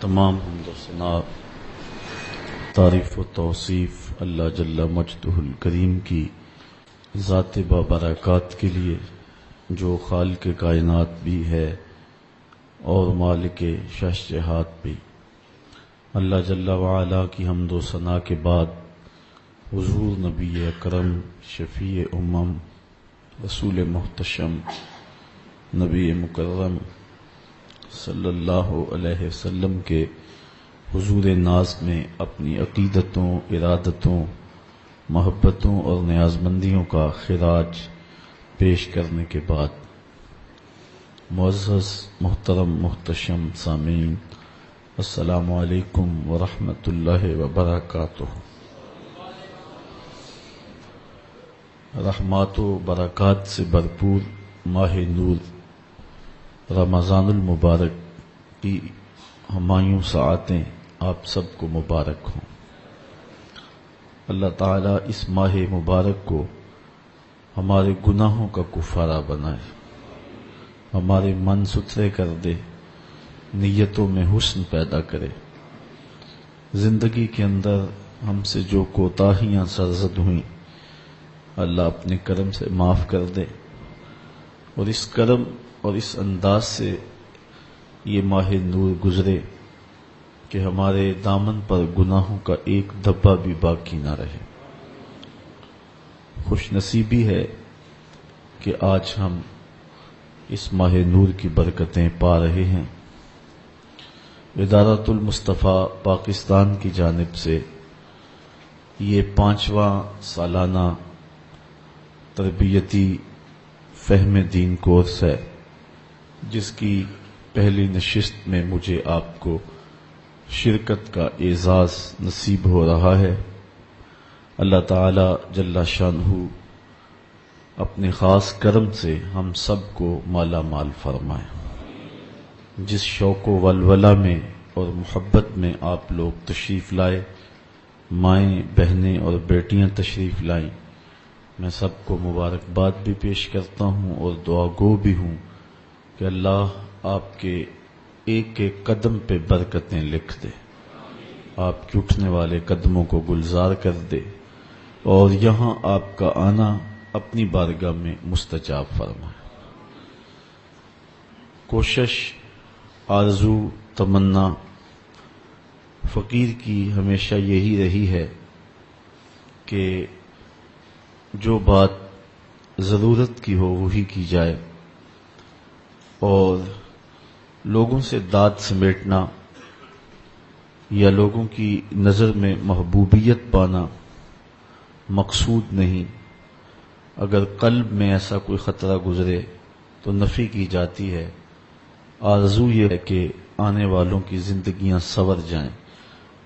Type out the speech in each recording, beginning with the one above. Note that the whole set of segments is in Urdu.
تمام حمد و ثنا تعریف و توصیف اللہ جل مجدہ الکریم کی ذات بابرکات کے لیے جو خالق کائنات بھی ہے اور مالک شہنشاہات بھی۔ اللہ جل وعلا کی حمد و ثنا کے بعد حضور نبی اکرم شفیع امم رسول محتشم نبی مکرم صلی اللہ علیہ وسلم کے حضور ناز میں اپنی عقیدتوں، ارادتوں، محبتوں اور نیازمندیوں کا خراج پیش کرنے کے بعد معزز محترم محتشم سامعین، السلام علیکم ورحمۃ اللہ وبرکاتہ۔ رحمات و برکات سے بھرپور ماہ نور رمضان المبارک کی ہمایوں ساعتیں آپ سب کو مبارک ہوں۔ اللہ تعالیٰ اس ماہ مبارک کو ہمارے گناہوں کا کفارہ بنائے، ہمارے من ستھرے کر دے، نیتوں میں حسن پیدا کرے، زندگی کے اندر ہم سے جو کوتاہیاں سرزد ہوئیں اللہ اپنے کرم سے معاف کر دے، اور اس کرم اور اس انداز سے یہ ماہ نور گزرے کہ ہمارے دامن پر گناہوں کا ایک دھبا بھی باقی نہ رہے۔ خوش نصیبی ہے کہ آج ہم اس ماہ نور کی برکتیں پا رہے ہیں۔ ادارۃ المصطفیٰ پاکستان کی جانب سے یہ 5واں سالانہ تربیتی فہم دین کورس ہے، جس کی پہلی نشست میں مجھے آپ کو شرکت کا اعزاز نصیب ہو رہا ہے۔ اللہ تعالی جل شانہ اپنے خاص کرم سے ہم سب کو مالا مال فرمائے۔ جس شوق و ولولہ میں اور محبت میں آپ لوگ تشریف لائے، مائیں، بہنیں اور بیٹیاں تشریف لائیں، میں سب کو مبارکباد بھی پیش کرتا ہوں اور دعا گو بھی ہوں کہ اللہ آپ کے ایک ایک قدم پہ برکتیں لکھ دے، آپ کے اٹھنے والے قدموں کو گلزار کر دے، اور یہاں آپ کا آنا اپنی بارگاہ میں مستجاب فرمائے۔ کوشش، آرزو، تمنا فقیر کی ہمیشہ یہی رہی ہے کہ جو بات ضرورت کی ہو وہی کی جائے، اور لوگوں سے داد سمیٹنا یا لوگوں کی نظر میں محبوبیت پانا مقصود نہیں۔ اگر قلب میں ایسا کوئی خطرہ گزرے تو نفی کی جاتی ہے۔ آرزو یہ ہے کہ آنے والوں کی زندگیاں سنور جائیں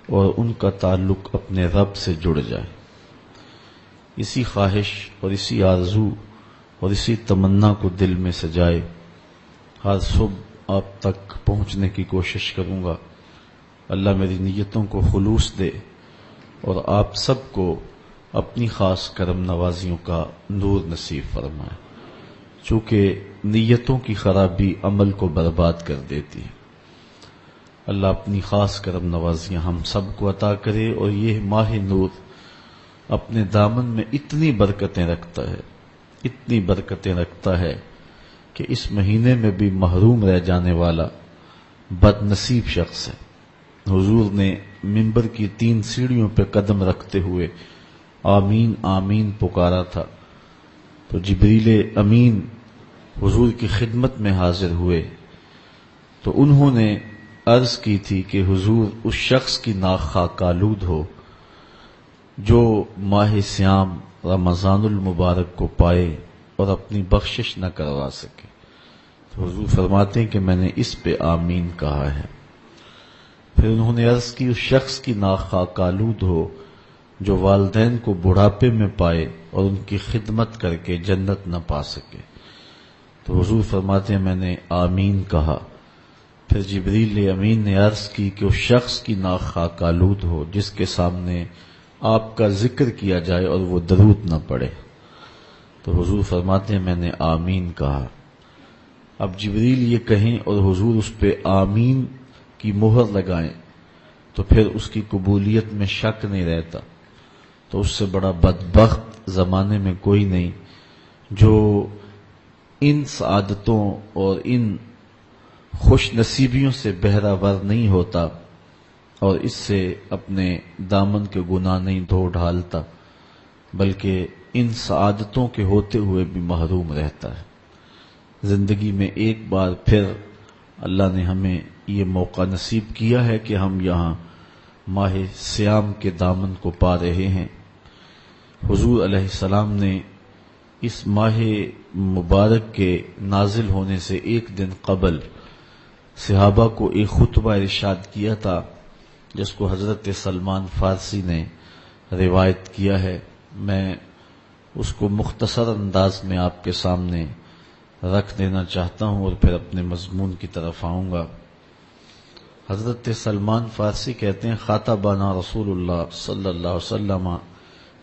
اور ان کا تعلق اپنے رب سے جڑ جائے۔ اسی خواہش اور اسی آرزو اور اسی تمنا کو دل میں سجائے ہر صبح آپ تک پہنچنے کی کوشش کروں گا۔ اللہ میری نیتوں کو خلوص دے اور آپ سب کو اپنی خاص کرم نوازیوں کا نور نصیب فرمائے، چونکہ نیتوں کی خرابی عمل کو برباد کر دیتی ہے۔ اللہ اپنی خاص کرم نوازیاں ہم سب کو عطا کرے، اور یہ ماہ نور اپنے دامن میں اتنی برکتیں رکھتا ہے، اتنی برکتیں رکھتا ہے کہ اس مہینے میں بھی محروم رہ جانے والا بد نصیب شخص ہے۔ حضور نے منبر کی 3 سیڑھیوں پہ قدم رکھتے ہوئے آمین آمین پکارا تھا، تو جبریل امین حضور کی خدمت میں حاضر ہوئے تو انہوں نے عرض کی تھی کہ حضور اس شخص کی ناک خاک آلود ہو جو ماہ صیام رمضان المبارک کو پائے اور اپنی بخشش نہ کروا سکے۔ تو حضور فرماتے ہیں کہ میں نے اس پہ آمین کہا ہے۔ پھر انہوں نے عرض کی اس شخص کی ناک خاک آلود ہو جو والدین کو بڑھاپے میں پائے اور ان کی خدمت کر کے جنت نہ پا سکے۔ تو حضور فرماتے ہیں میں نے آمین کہا۔ پھر جبریل امین نے عرض کی کہ اس شخص کی ناک خاک آلود ہو جس کے سامنے آپ کا ذکر کیا جائے اور وہ درود نہ پڑے۔ تو حضور فرماتے ہیں میں نے آمین کہا۔ اب جبریل یہ کہیں اور حضور اس پہ آمین کی مہر لگائیں تو پھر اس کی قبولیت میں شک نہیں رہتا، تو اس سے بڑا بدبخت زمانے میں کوئی نہیں جو ان سعادتوں اور ان خوش نصیبیوں سے بہرہ نہیں ہوتا اور اس سے اپنے دامن کے گناہ نہیں دھو ڈھالتا، بلکہ ان سعادتوں کے ہوتے ہوئے بھی محروم رہتا ہے۔ زندگی میں ایک بار پھر اللہ نے ہمیں یہ موقع نصیب کیا ہے کہ ہم یہاں ماہ صیام کے دامن کو پا رہے ہیں۔ حضور علیہ السلام نے اس ماہ مبارک کے نازل ہونے سے ایک دن قبل صحابہ کو ایک خطبہ ارشاد کیا تھا، جس کو حضرت سلمان فارسی نے روایت کیا ہے۔ میں اس کو مختصر انداز میں آپ کے سامنے رکھ دینا چاہتا ہوں اور پھر اپنے مضمون کی طرف آؤں گا۔ حضرت سلمان فارسی کہتے ہیں، خاطبنا رسول اللہ صلی اللہ علیہ وسلم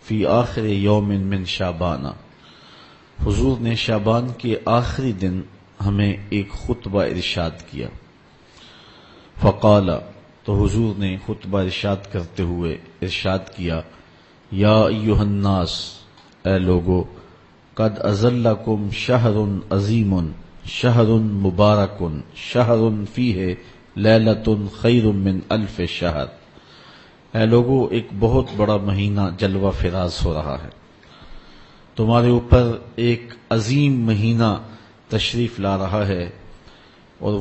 فی آخر یوم من شعبان، حضور نے شعبان کے آخری دن ہمیں ایک خطبہ ارشاد کیا۔ فقال، تو حضور نے خطبہ ارشاد کرتے ہوئے ارشاد کیا، یا ایھا الناس، اے لوگو، قد اظلکم شہر عظیم شہر مبارک شہر فیہ لیلۃ خیر من الف شہر، اے لوگو، ایک بہت بڑا مہینہ جلوہ فراز ہو رہا ہے، تمہارے اوپر ایک عظیم مہینہ تشریف لا رہا ہے، اور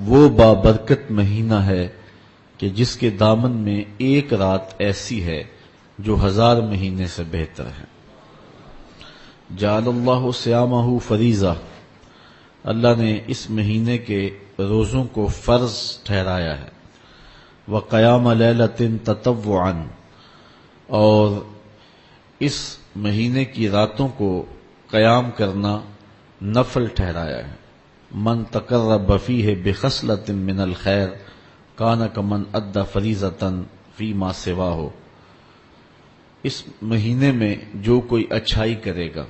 وہ بابرکت مہینہ ہے کہ جس کے دامن میں ایک رات ایسی ہے جو 1000 مہینے سے بہتر ہے۔ جعل اللہ صیامہ فریضہ، اللہ نے اس مہینے کے روزوں کو فرض ٹھہرایا ہے۔ وقیام لیلۃ تطوعا، اور اس مہینے کی راتوں کو قیام کرنا نفل ٹھہرایا ہے۔ من تقرب فیہ بخصلۃ من الخیر کان کمن ادى فریضۃ فیما سواہ، اس مہینے میں جو کوئی اچھائی کرے گا،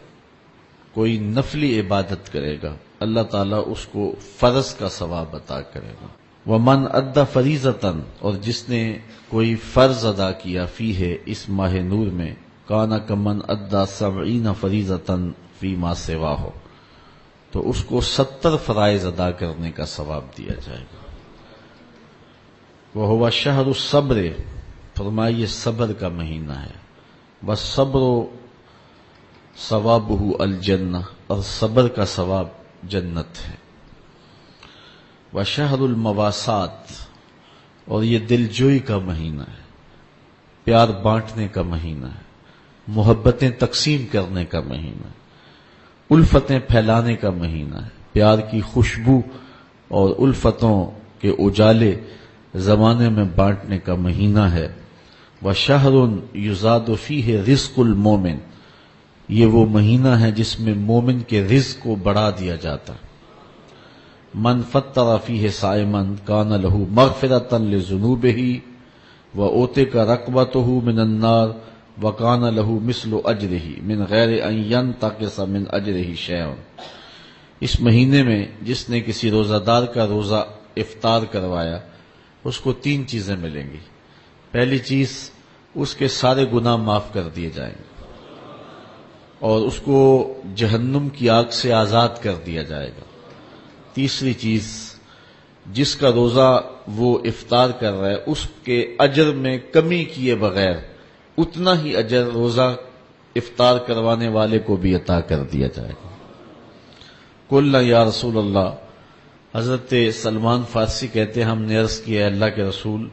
کوئی نفلی عبادت کرے گا، اللہ تعالیٰ اس کو فرض کا ثواب عطا کرے گا۔ ومن ادى فریضۃ، اور جس نے کوئی فرض ادا کیا فیہ، اس ماہ نور میں، کان کمن ادى 70 فریضۃ فیما سواہ، تو اس کو 70 فرائض ادا کرنے کا ثواب دیا جائے گا۔ وہو شہر الصبر، فرمایا یہ صبر کا مہینہ ہے۔ والصبر ثوابہ الجنہ، اور صبر کا ثواب جنت ہے۔ وشہر المواسات، اور یہ دلجوئی کا مہینہ ہے، پیار بانٹنے کا مہینہ ہے، محبتیں تقسیم کرنے کا مہینہ ہے، الفتیں پھیلانے کا مہینہ ہے، پیار کی خوشبو اور الفتوں کے اجالے زمانے میں بانٹنے کا مہینہ ہے۔ وَشَهْرٌ يُزَادُ فِيهِ رِزْقُ الْمُؤْمِنِ، یہ وہ مہینہ ہے جس میں مومن کے رزق کو بڑھا دیا جاتا ہے۔ مَنْ فَطَّرَ فِيهِ صَائِمًا كَانَ لَهُ مَغْفِرَةً لِذُنُوبِهِ وَأُوتِقَ رَقَبَتُهُ مِنَ النَّارِ وَكَانَ لَهُ مِثْلُ أَجْرِهِ مِنْ غَيْرِ أَنْ يَنْتَقِصَ مِنْ أَجْرِهِ شَيْءٌ، اس مہینے میں جس نے کسی روزہ دار کا روزہ افطار کروایا، اس کو 3 چیزیں ملیں گی۔ پہلی چیز، اس کے سارے گناہ معاف کر دیے جائیں گے، اور اس کو جہنم کی آگ سے آزاد کر دیا جائے گا۔ تیسری چیز، جس کا روزہ وہ افطار کر رہا ہے، اس کے اجر میں کمی کیے بغیر اتنا ہی اجر روزہ افطار کروانے والے کو بھی عطا کر دیا جائے گا۔ قلنا یا رسول اللہ، حضرت سلمان فارسی کہتے ہیں، ہم نے عرض کیا اللہ کے رسول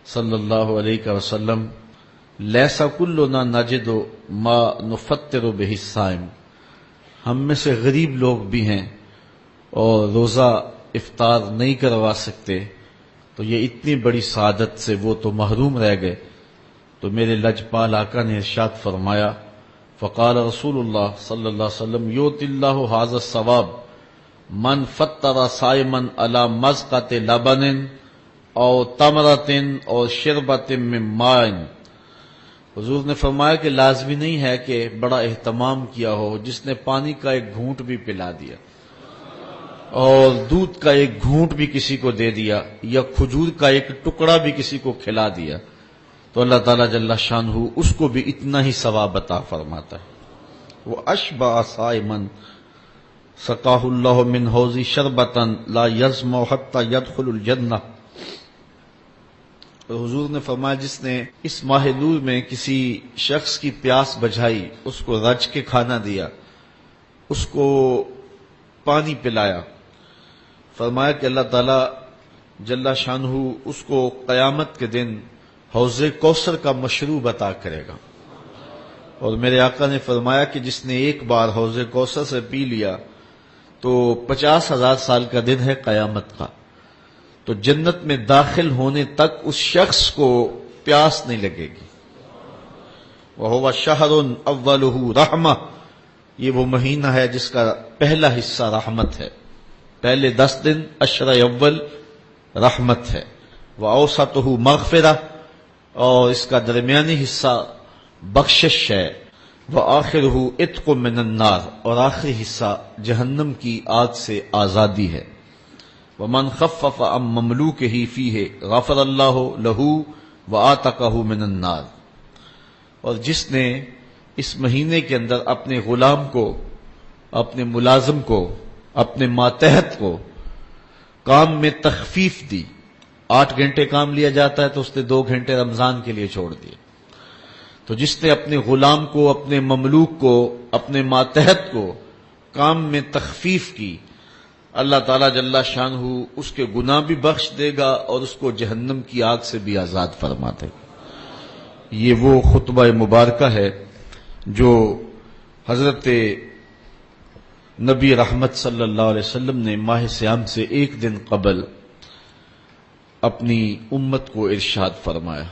صلی اللہ علیہ وسلم، لیسا کلنا نجد ما نفطر بہ الصائم، ہم میں سے غریب لوگ بھی ہیں اور روزہ افطار نہیں کروا سکتے، تو یہ اتنی بڑی سعادت سے وہ تو محروم رہ گئے۔ تو میرے لجپال آقا نے ارشاد فرمایا، فقال رسول اللہ صلی اللہ علیہ وسلم، یؤتی اللہ ھذا الثواب من فطر صائما علی مذقۃ لبن او تمرۃ او شربۃ من ماء، حضور نے فرمایا کہ لازمی نہیں ہے کہ بڑا اہتمام کیا ہو، جس نے پانی کا ایک گھونٹ بھی پلا دیا اور دودھ کا ایک گھونٹ بھی کسی کو دے دیا یا کھجور کا ایک ٹکڑا بھی کسی کو کھلا دیا تو اللہ تعالیٰ جل شانہ اس کو بھی اتنا ہی ثواب عطا فرماتا ہے. وہ اشبع صائما سقاہ اللہ من حوض شربتا لا یظمأ حتی یدخل الجنہ. حضور نے فرمایا جس نے اس ماہ نور میں کسی شخص کی پیاس بجھائی، اس کو رچ کے کھانا دیا، اس کو پانی پلایا، فرمایا کہ اللہ تعالی جل شانہ اس کو قیامت کے دن حوض کوثر کا مشروب عطا کرے گا. اور میرے آقا نے فرمایا کہ جس نے ایک بار حوض کوثر سے پی لیا تو 50,000 سال کا دن ہے قیامت کا، تو جنت میں داخل ہونے تک اس شخص کو پیاس نہیں لگے گی. وَهُوَ شَهْرٌ أَوَّلُهُ رَحْمَةٌ، یہ وہ مہینہ ہے جس کا پہلا حصہ رحمت ہے، پہلے 10 دن عشر اول رحمت ہے. وَأَوْسَطُهُ مَغْفِرَةٌ، اور اس کا درمیانی حصہ بخشش ہے. وَآخِرُهُ عِتْقٌ مِّنَ النَّارِ، اور آخری حصہ جہنم کی آگ سے آزادی ہے. وَمَنْ خَفَّفَ عَن مَمْلُوكِهِ فِيهِ غَفَرَ اللَّهُ لَهُ وَآتَقَهُ مِنَ النَّارِ، اور جس نے اس مہینے کے اندر اپنے غلام کو، اپنے ملازم کو، اپنے ماتحت کو کام میں تخفیف دی، 8 گھنٹے کام لیا جاتا ہے تو اس نے 2 گھنٹے رمضان کے لیے چھوڑ دیے، تو جس نے اپنے غلام کو، اپنے مملوک کو، اپنے ماتحت کو کام میں تخفیف کی، اللہ تعالیٰ جل شانہ اس کے گناہ بھی بخش دے گا اور اس کو جہنم کی آگ سے بھی آزاد فرما دے گا. یہ وہ خطبہ مبارکہ ہے جو حضرت نبی رحمت صلی اللہ علیہ وسلم نے ماہ صیام سے ایک دن قبل اپنی امت کو ارشاد فرمایا.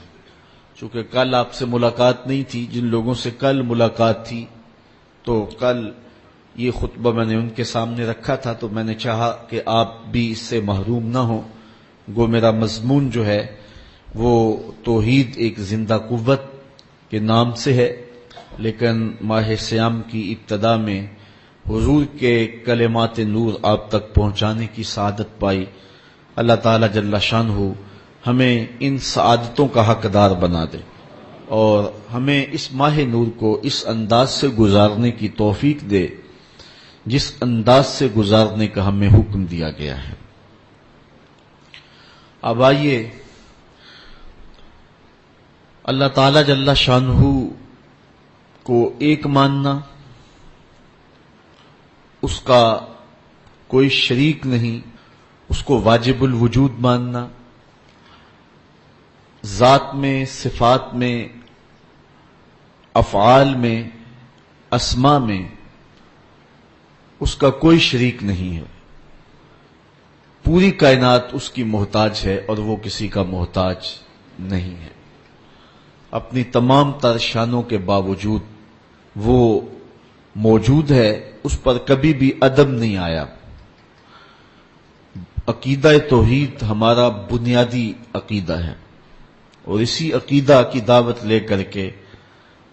چونکہ کل آپ سے ملاقات نہیں تھی، جن لوگوں سے کل ملاقات تھی تو کل یہ خطبہ میں نے ان کے سامنے رکھا تھا، تو میں نے چاہا کہ آپ بھی اس سے محروم نہ ہوں. گو میرا مضمون جو ہے وہ توحید ایک زندہ قوت کے نام سے ہے، لیکن ماہ صیام کی ابتدا میں حضور کے کلمات نور آپ تک پہنچانے کی سعادت پائی. اللہ تعالی جل شانہ ہمیں ان سعادتوں کا حقدار بنا دے اور ہمیں اس ماہ نور کو اس انداز سے گزارنے کی توفیق دے جس انداز سے گزارنے کا ہمیں حکم دیا گیا ہے. اب آئیے اللہ تعالی جل شانہ کو ایک ماننا، اس کا کوئی شریک نہیں، اس کو واجب الوجود ماننا، ذات میں، صفات میں، افعال میں، اسماء میں اس کا کوئی شریک نہیں ہے. پوری کائنات اس کی محتاج ہے اور وہ کسی کا محتاج نہیں ہے. اپنی تمام تر شانوں کے باوجود وہ موجود ہے، اس پر کبھی بھی عدم نہیں آیا. عقیدہ توحید ہمارا بنیادی عقیدہ ہے اور اسی عقیدہ کی دعوت لے کر کے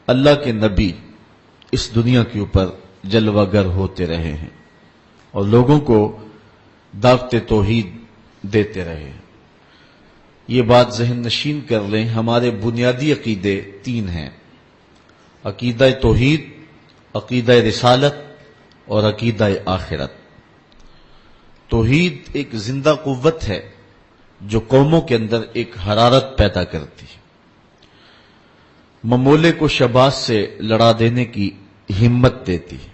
اللہ کے نبی اس دنیا کے اوپر جلوہ گر ہوتے رہے ہیں اور لوگوں کو دعوت توحید دیتے رہے ہیں. یہ بات ذہن نشین کر لیں، ہمارے بنیادی عقیدے 3 ہیں: عقیدہ توحید، عقیدہ رسالت اور عقیدہ آخرت. توحید ایک زندہ قوت ہے جو قوموں کے اندر ایک حرارت پیدا کرتی ہے، ممولے کو شباز سے لڑا دینے کی ہمت دیتی ہے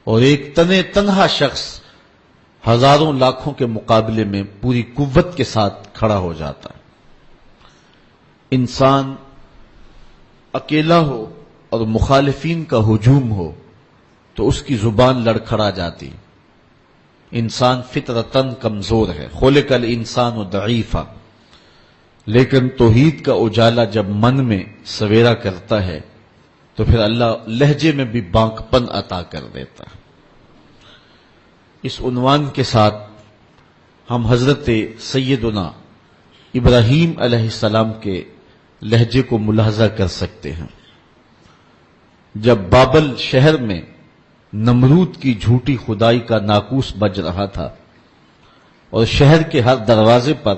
اور ایک تنہا شخص ہزاروں لاکھوں کے مقابلے میں پوری قوت کے ساتھ کھڑا ہو جاتا ہے. انسان اکیلا ہو اور مخالفین کا ہجوم ہو تو اس کی زبان لڑکھڑا جاتی. انسان فطرتاً کمزور ہے، خلق الانسان ضعیفا، لیکن توحید کا اجالا جب من میں سویرا کرتا ہے تو پھر اللہ لہجے میں بھی بانکپن عطا کر دیتا ہے. اس عنوان کے ساتھ ہم حضرت سیدنا ابراہیم علیہ السلام کے لہجے کو ملاحظہ کر سکتے ہیں. جب بابل شہر میں نمرود کی جھوٹی خدائی کا ناقوس بج رہا تھا اور شہر کے ہر دروازے پر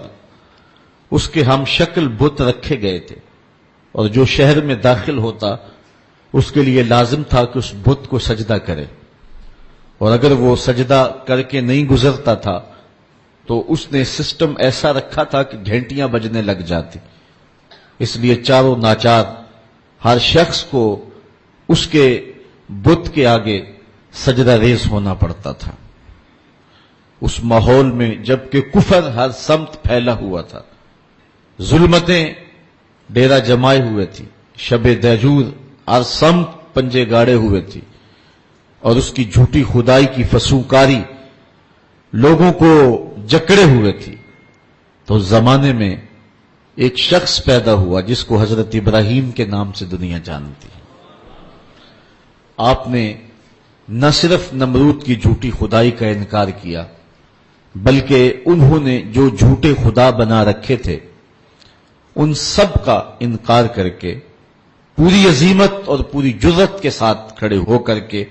اس کے ہم شکل بت رکھے گئے تھے، اور جو شہر میں داخل ہوتا اس کے لیے لازم تھا کہ اس بت کو سجدہ کرے، اور اگر وہ سجدہ کر کے نہیں گزرتا تھا تو اس نے سسٹم ایسا رکھا تھا کہ گھنٹیاں بجنے لگ جاتی، اس لیے چاروں ناچار ہر شخص کو اس کے بت کے آگے سجدہ ریز ہونا پڑتا تھا۔ اس ماحول میں جبکہ کفر ہر سمت پھیلا ہوا تھا، ظلمتیں ڈیرا جمائے ہوئے تھی، شب دہجور ہر سمت پنجے گاڑے ہوئے تھی، اور اس کی جھوٹی خدائی کی فسوکاری لوگوں کو جکڑے ہوئے تھی، تو اس زمانے میں ایک شخص پیدا ہوا جس کو حضرت ابراہیم کے نام سے دنیا جانتی ہے۔ آپ نے نہ صرف نمرود کی جھوٹی خدائی کا انکار کیا، بلکہ انہوں نے جو جھوٹے خدا بنا رکھے تھے ان سب کا انکار کر کے پوری عظیمت اور پوری جرأت کے ساتھ کھڑے ہو کر کے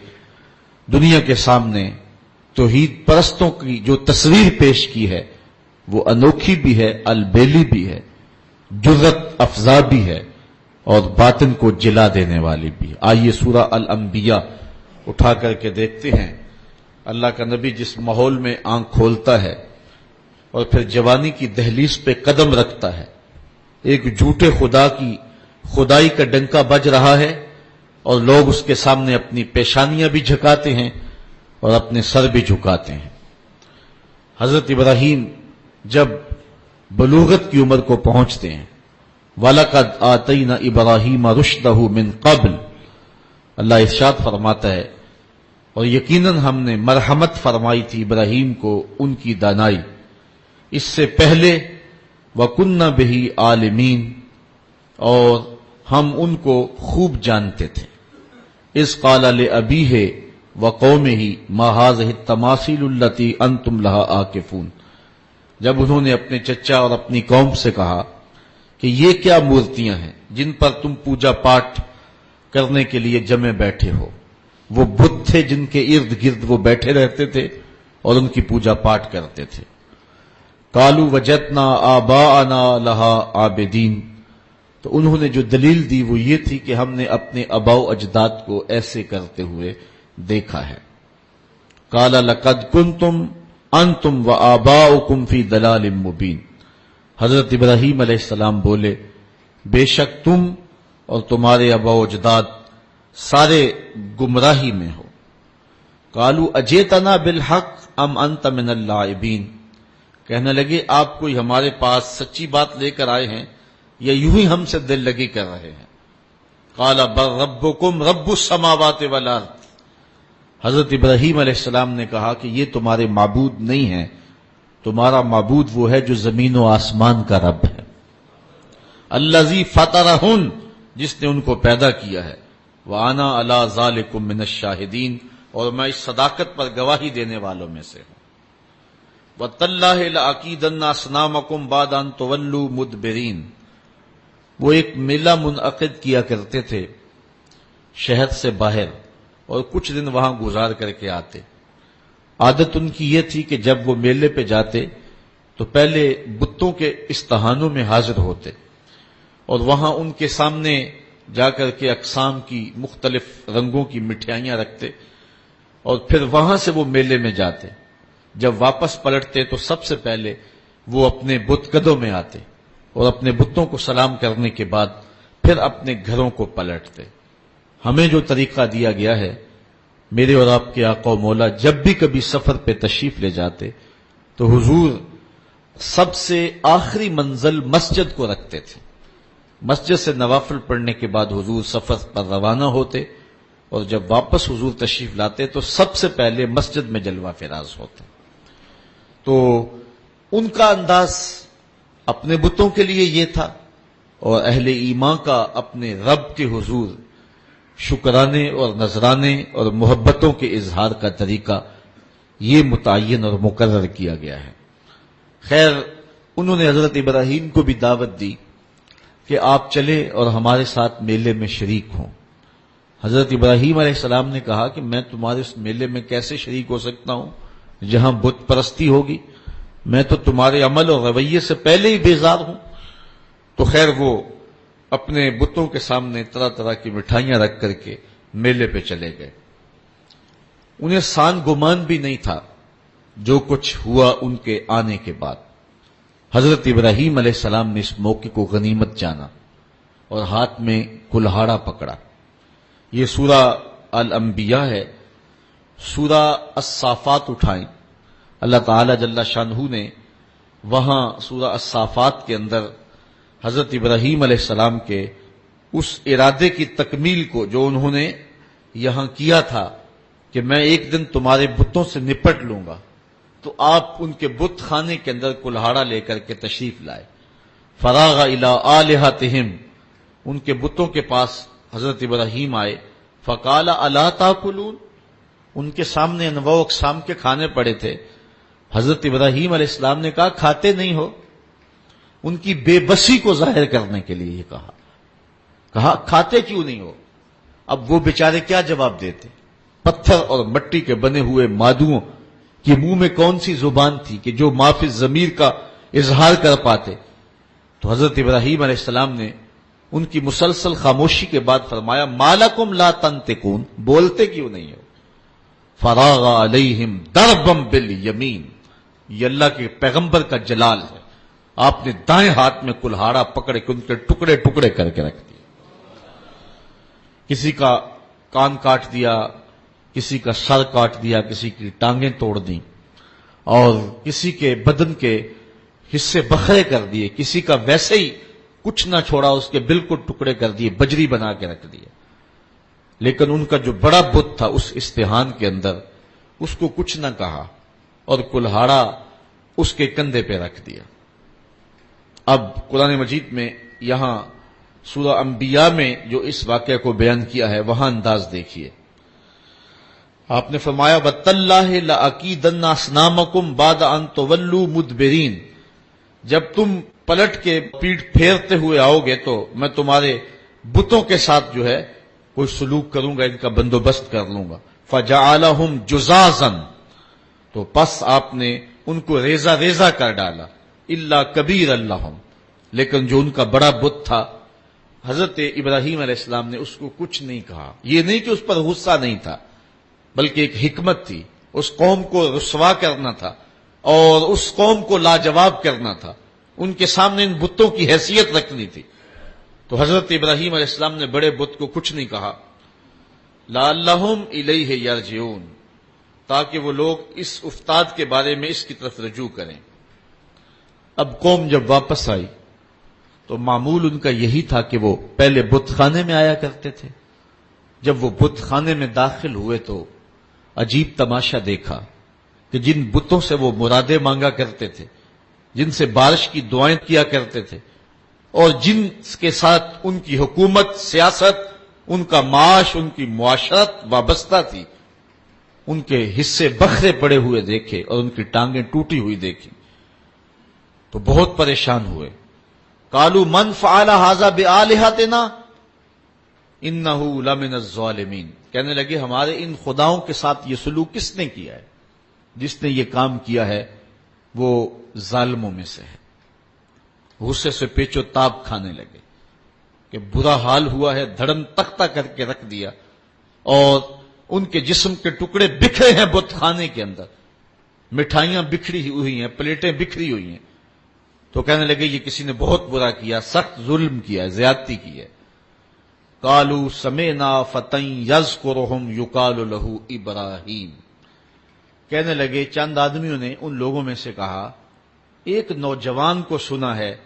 دنیا کے سامنے توحید پرستوں کی جو تصویر پیش کی ہے وہ انوکھی بھی ہے، البیلی بھی ہے، جرأت افزا بھی ہے، اور باطن کو جلا دینے والی بھی ہے۔ آئیے سورہ الانبیاء اٹھا کر کے دیکھتے ہیں۔ اللہ کا نبی جس ماحول میں آنکھ کھولتا ہے اور پھر جوانی کی دہلیز پہ قدم رکھتا ہے، ایک جھوٹے خدا کی خدائی کا ڈنکا بج رہا ہے، اور لوگ اس کے سامنے اپنی پیشانیاں بھی جھکاتے ہیں اور اپنے سر بھی جھکاتے ہیں۔ حضرت ابراہیم جب بلوغت کی عمر کو پہنچتے ہیں، وَلَقَدْ آتَيْنَا إِبْرَاهِيمَ رُشْدَهُ مِنْ قَبْلُ، اللہ ارشاد فرماتا ہے، اور یقیناً ہم نے مرحمت فرمائی تھی ابراہیم کو ان کی دانائی اس سے پہلے، وَكُنَّا بِهِ عَالِمِينَ، اور ہم ان کو خوب جانتے تھے۔ اِذْ قَالَ لِأَبِيهِ وَقَوْمِهِ مَا هَٰذِهِ التَّمَاثِيلُ الَّتِي أَنْتُمْ لَهَا عَاكِفُونَ، جب انہوں نے اپنے چچا اور اپنی قوم سے کہا کہ یہ کیا مورتیاں ہیں جن پر تم پوجا پاٹ کرنے کے لیے جمے بیٹھے ہو۔ وہ بت تھے جن کے ارد گرد وہ بیٹھے رہتے تھے اور ان کی پوجا پاٹ کرتے تھے۔ قالوا وجدنا آباءنا لها عابدین، تو انہوں نے جو دلیل دی وہ یہ تھی کہ ہم نے اپنے آباء و اجداد کو ایسے کرتے ہوئے دیکھا ہے۔ قال لقد کنتم انتم وآباؤکم فی ضلال مبین، حضرت ابراہیم علیہ السلام بولے بے شک تم اور تمہارے آباء و اجداد سارے گمراہی میں ہو۔ قالوا اجئتنا بالحق ام انت من اللاعبین، کہنے لگے آپ کوئی ہمارے پاس سچی بات لے کر آئے ہیں یا یوں ہی ہم سے دل لگی کر رہے ہیں۔ قال بل ربکم رب السماوات والارض، حضرت ابراہیم علیہ السلام نے کہا کہ یہ تمہارے معبود نہیں ہیں، تمہارا معبود وہ ہے جو زمین و آسمان کا رب ہے، الذی فطرہن، جس نے ان کو پیدا کیا ہے، وَأَنَا عَلَىٰ ذَٰلِكُم مِّنَ الشَّاهِدِينَ، اور میں اس صداقت پر گواہی دینے والوں میں سے ہوں۔ وَتَاللَّهِ لَأَكِيدَنَّ أَصْنَامَكُمْ بَعْدَ أَن تُوَلُّوا مُدْبِرِينَ، وہ ایک میلہ منعقد کیا کرتے تھے شہر سے باہر اور کچھ دن وہاں گزار کر کے آتے۔ عادت ان کی یہ تھی کہ جب وہ میلے پہ جاتے تو پہلے بتوں کے استہانوں میں حاضر ہوتے اور وہاں ان کے سامنے جا کر کے اقسام کی مختلف رنگوں کی مٹھائیاں رکھتے، اور پھر وہاں سے وہ میلے میں جاتے۔ جب واپس پلٹتے تو سب سے پہلے وہ اپنے بت قدوں میں آتے اور اپنے بتوں کو سلام کرنے کے بعد پھر اپنے گھروں کو پلٹتے۔ ہمیں جو طریقہ دیا گیا ہے، میرے اور آپ کے آقا و مولا جب بھی کبھی سفر پہ تشریف لے جاتے تو حضور سب سے آخری منزل مسجد کو رکھتے تھے۔ مسجد سے نوافل پڑھنے کے بعد حضور سفر پر روانہ ہوتے، اور جب واپس حضور تشریف لاتے تو سب سے پہلے مسجد میں جلوہ فراز ہوتے۔ تو ان کا انداز اپنے بتوں کے لیے یہ تھا، اور اہل ایمان کا اپنے رب کے حضور شکرانے اور نذرانے اور محبتوں کے اظہار کا طریقہ یہ متعین اور مقرر کیا گیا ہے۔ خیر، انہوں نے حضرت ابراہیم کو بھی دعوت دی کہ آپ چلیں اور ہمارے ساتھ میلے میں شریک ہوں۔ حضرت ابراہیم علیہ السلام نے کہا کہ میں تمہارے اس میلے میں کیسے شریک ہو سکتا ہوں جہاں بت پرستی ہوگی، میں تو تمہارے عمل اور رویے سے پہلے ہی بیزار ہوں۔ تو خیر وہ اپنے بتوں کے سامنے طرح طرح کی مٹھائیاں رکھ کر کے میلے پہ چلے گئے۔ انہیں سان گمان بھی نہیں تھا جو کچھ ہوا ان کے آنے کے بعد۔ حضرت ابراہیم علیہ السلام نے اس موقع کو غنیمت جانا اور ہاتھ میں کلہاڑا پکڑا۔ یہ سورہ الانبیاء ہے۔ سورہ الصافات اٹھائیں، اللہ تعالی جل شانہ نے وہاں سورہ الصافات کے اندر حضرت ابراہیم علیہ السلام کے اس ارادے کی تکمیل کو جو انہوں نے یہاں کیا تھا کہ میں ایک دن تمہارے بتوں سے نپٹ لوں گا، تو آپ ان کے بت خانے کے اندر کلہاڑا لے کر کے تشریف لائے۔ فراغ الی آلہتہم، ان کے بتوں کے پاس حضرت ابراہیم آئے۔ فقال الا تاکلون، ان کے سامنے انواع و اقسام کے کھانے پڑے تھے۔ حضرت ابراہیم علیہ السلام نے کہا کھاتے نہیں ہو؟ ان کی بے بسی کو ظاہر کرنے کے لیے یہ کہا کھاتے کیوں نہیں ہو؟ اب وہ بیچارے کیا جواب دیتے؟ پتھر اور مٹی کے بنے ہوئے مادوؤں کے منہ میں کون سی زبان تھی کہ جو ما فی الضمیر کا اظہار کر پاتے؟ تو حضرت ابراہیم علیہ السلام نے ان کی مسلسل خاموشی کے بعد فرمایا ما لکم لا تنطقون، بولتے کیوں نہیں ہو؟ فراغ علیہم ضربا بالیمین، یہ اللہ کے پیغمبر کا جلال ہے، آپ نے دائیں ہاتھ میں کلہاڑا پکڑ کے ان کے ٹکڑے ٹکڑے کر کے رکھ دیے۔ کسی کا کان کاٹ دیا، کسی کا سر کاٹ دیا، کسی کی ٹانگیں توڑ دیں، اور کسی کے بدن کے حصے بکھرے کر دیے، کسی کا ویسے ہی کچھ نہ چھوڑا، اس کے بالکل ٹکڑے کر دیے، بجری بنا کے رکھ دیے۔ لیکن ان کا جو بڑا بت تھا اس استحان کے اندر، اس کو کچھ نہ کہا اور کلہاڑا اس کے کندھے پہ رکھ دیا۔ اب قرآن مجید میں یہاں سورہ انبیاء میں جو اس واقعے کو بیان کیا ہے وہاں انداز دیکھیے۔ آپ نے فرمایا وَتَاللَّهِ لَأَكِيدَنَّ أَصْنَامَكُمْ بَعْدَ أَن تُوَلُّوا مُدْبِرِينَ، جب تم پلٹ کے پیٹھ پھیرتے ہوئے آؤ گے تو میں تمہارے بتوں کے ساتھ جو ہے کوئی سلوک کروں گا، ان کا بندوبست کر لوں گا۔ فَجَعَلَهُمْ جُزَازًا، تو پس آپ نے ان کو ریزہ ریزہ کر ڈالا۔ الا کبیر اللہم، لیکن جو ان کا بڑا بت تھا حضرت ابراہیم علیہ السلام نے اس کو کچھ نہیں کہا۔ یہ نہیں کہ اس پر غصہ نہیں تھا، بلکہ ایک حکمت تھی، اس قوم کو رسوا کرنا تھا اور اس قوم کو لاجواب کرنا تھا، ان کے سامنے ان بتوں کی حیثیت رکھنی تھی۔ تو حضرت ابراہیم علیہ السلام نے بڑے بت کو کچھ نہیں کہا۔ لعلہم الیہ یرجعون، تاکہ وہ لوگ اس افتاد کے بارے میں اس کی طرف رجوع کریں۔ اب قوم جب واپس آئی تو معمول ان کا یہی تھا کہ وہ پہلے بت خانے میں آیا کرتے تھے۔ جب وہ بت خانے میں داخل ہوئے تو عجیب تماشا دیکھا کہ جن بتوں سے وہ مرادیں مانگا کرتے تھے، جن سے بارش کی دعائیں کیا کرتے تھے، اور جن کے ساتھ ان کی حکومت، سیاست، ان کا معاش، ان کی معاشرت وابستہ تھی، ان کے حصے بکھرے پڑے ہوئے دیکھے اور ان کی ٹانگیں ٹوٹی ہوئی دیکھی تو بہت پریشان ہوئے۔ قالوا من فعل هذا بآلهتنا انه لمن الظالمین، کہنے لگے ہمارے ان خداؤں کے ساتھ یہ سلوک کس نے کیا ہے؟ جس نے یہ کام کیا ہے وہ ظالموں میں سے ہے۔ غصے سے پیچ و تاب کھانے لگے کہ برا حال ہوا ہے، دھڑم تختہ کر کے رکھ دیا اور ان کے جسم کے ٹکڑے بکھرے ہیں بت خانے کے اندر، مٹھائیاں بکھری ہوئی ہیں، پلیٹیں بکھری ہوئی ہیں۔ تو کہنے لگے یہ کسی نے بہت برا کیا، سخت ظلم کیا ہے، زیادتی کی ہے۔ قالوا سمعنا فتى يذكرهم يقال له ابراہیم، کہنے لگے چند آدمیوں نے ان لوگوں میں سے کہا ایک نوجوان کو سنا ہے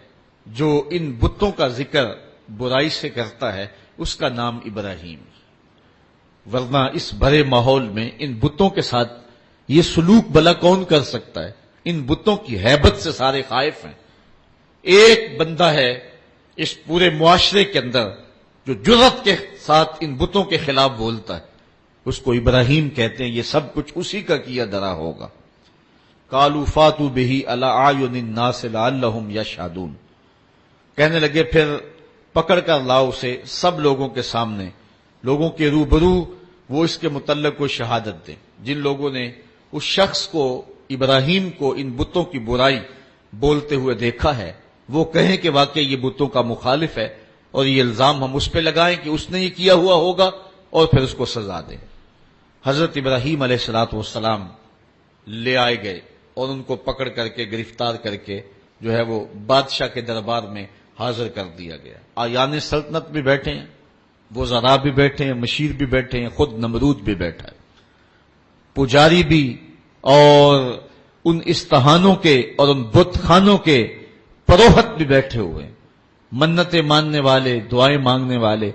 جو ان بتوں کا ذکر برائی سے کرتا ہے، اس کا نام ابراہیم، ورنہ اس بھرے ماحول میں ان بتوں کے ساتھ یہ سلوک بھلا کون کر سکتا ہے؟ ان بتوں کی ہیبت سے سارے خائف ہیں۔ ایک بندہ ہے اس پورے معاشرے کے اندر جو جرأت کے ساتھ ان بتوں کے خلاف بولتا ہے، اس کو ابراہیم کہتے ہیں، یہ سب کچھ اسی کا کیا دھرا ہوگا۔ قالوا فاتوا به علی اعین الناس لعلهم یشهدون، کہنے لگے پھر پکڑ کر لاؤ اسے سب لوگوں کے سامنے لوگوں کے روبرو وہ اس کے متعلق کوئی شہادت دیں. جن لوگوں نے اس شخص کو ابراہیم کو ان بتوں کی برائی بولتے ہوئے دیکھا ہے وہ کہیں کہ واقعی یہ بتوں کا مخالف ہے اور یہ الزام ہم اس پہ لگائیں کہ اس نے یہ کیا ہوا ہوگا اور پھر اس کو سزا دیں. حضرت ابراہیم علیہ الصلوۃ والسلام لے آئے گئے اور ان کو پکڑ کر کے گرفتار کر کے جو ہے وہ بادشاہ کے دربار میں حاضر کر دیا گیا. آیان سلطنت بھی بیٹھے ہیں، وزراء بھی بیٹھے ہیں، مشیر بھی بیٹھے ہیں، خود نمرود بھی بیٹھا ہے، پجاری بھی، اور ان استہانوں کے اور ان بت خانوں کے پروہت بھی بیٹھے ہوئے ہیں. منتیں ماننے والے، دعائیں مانگنے والے،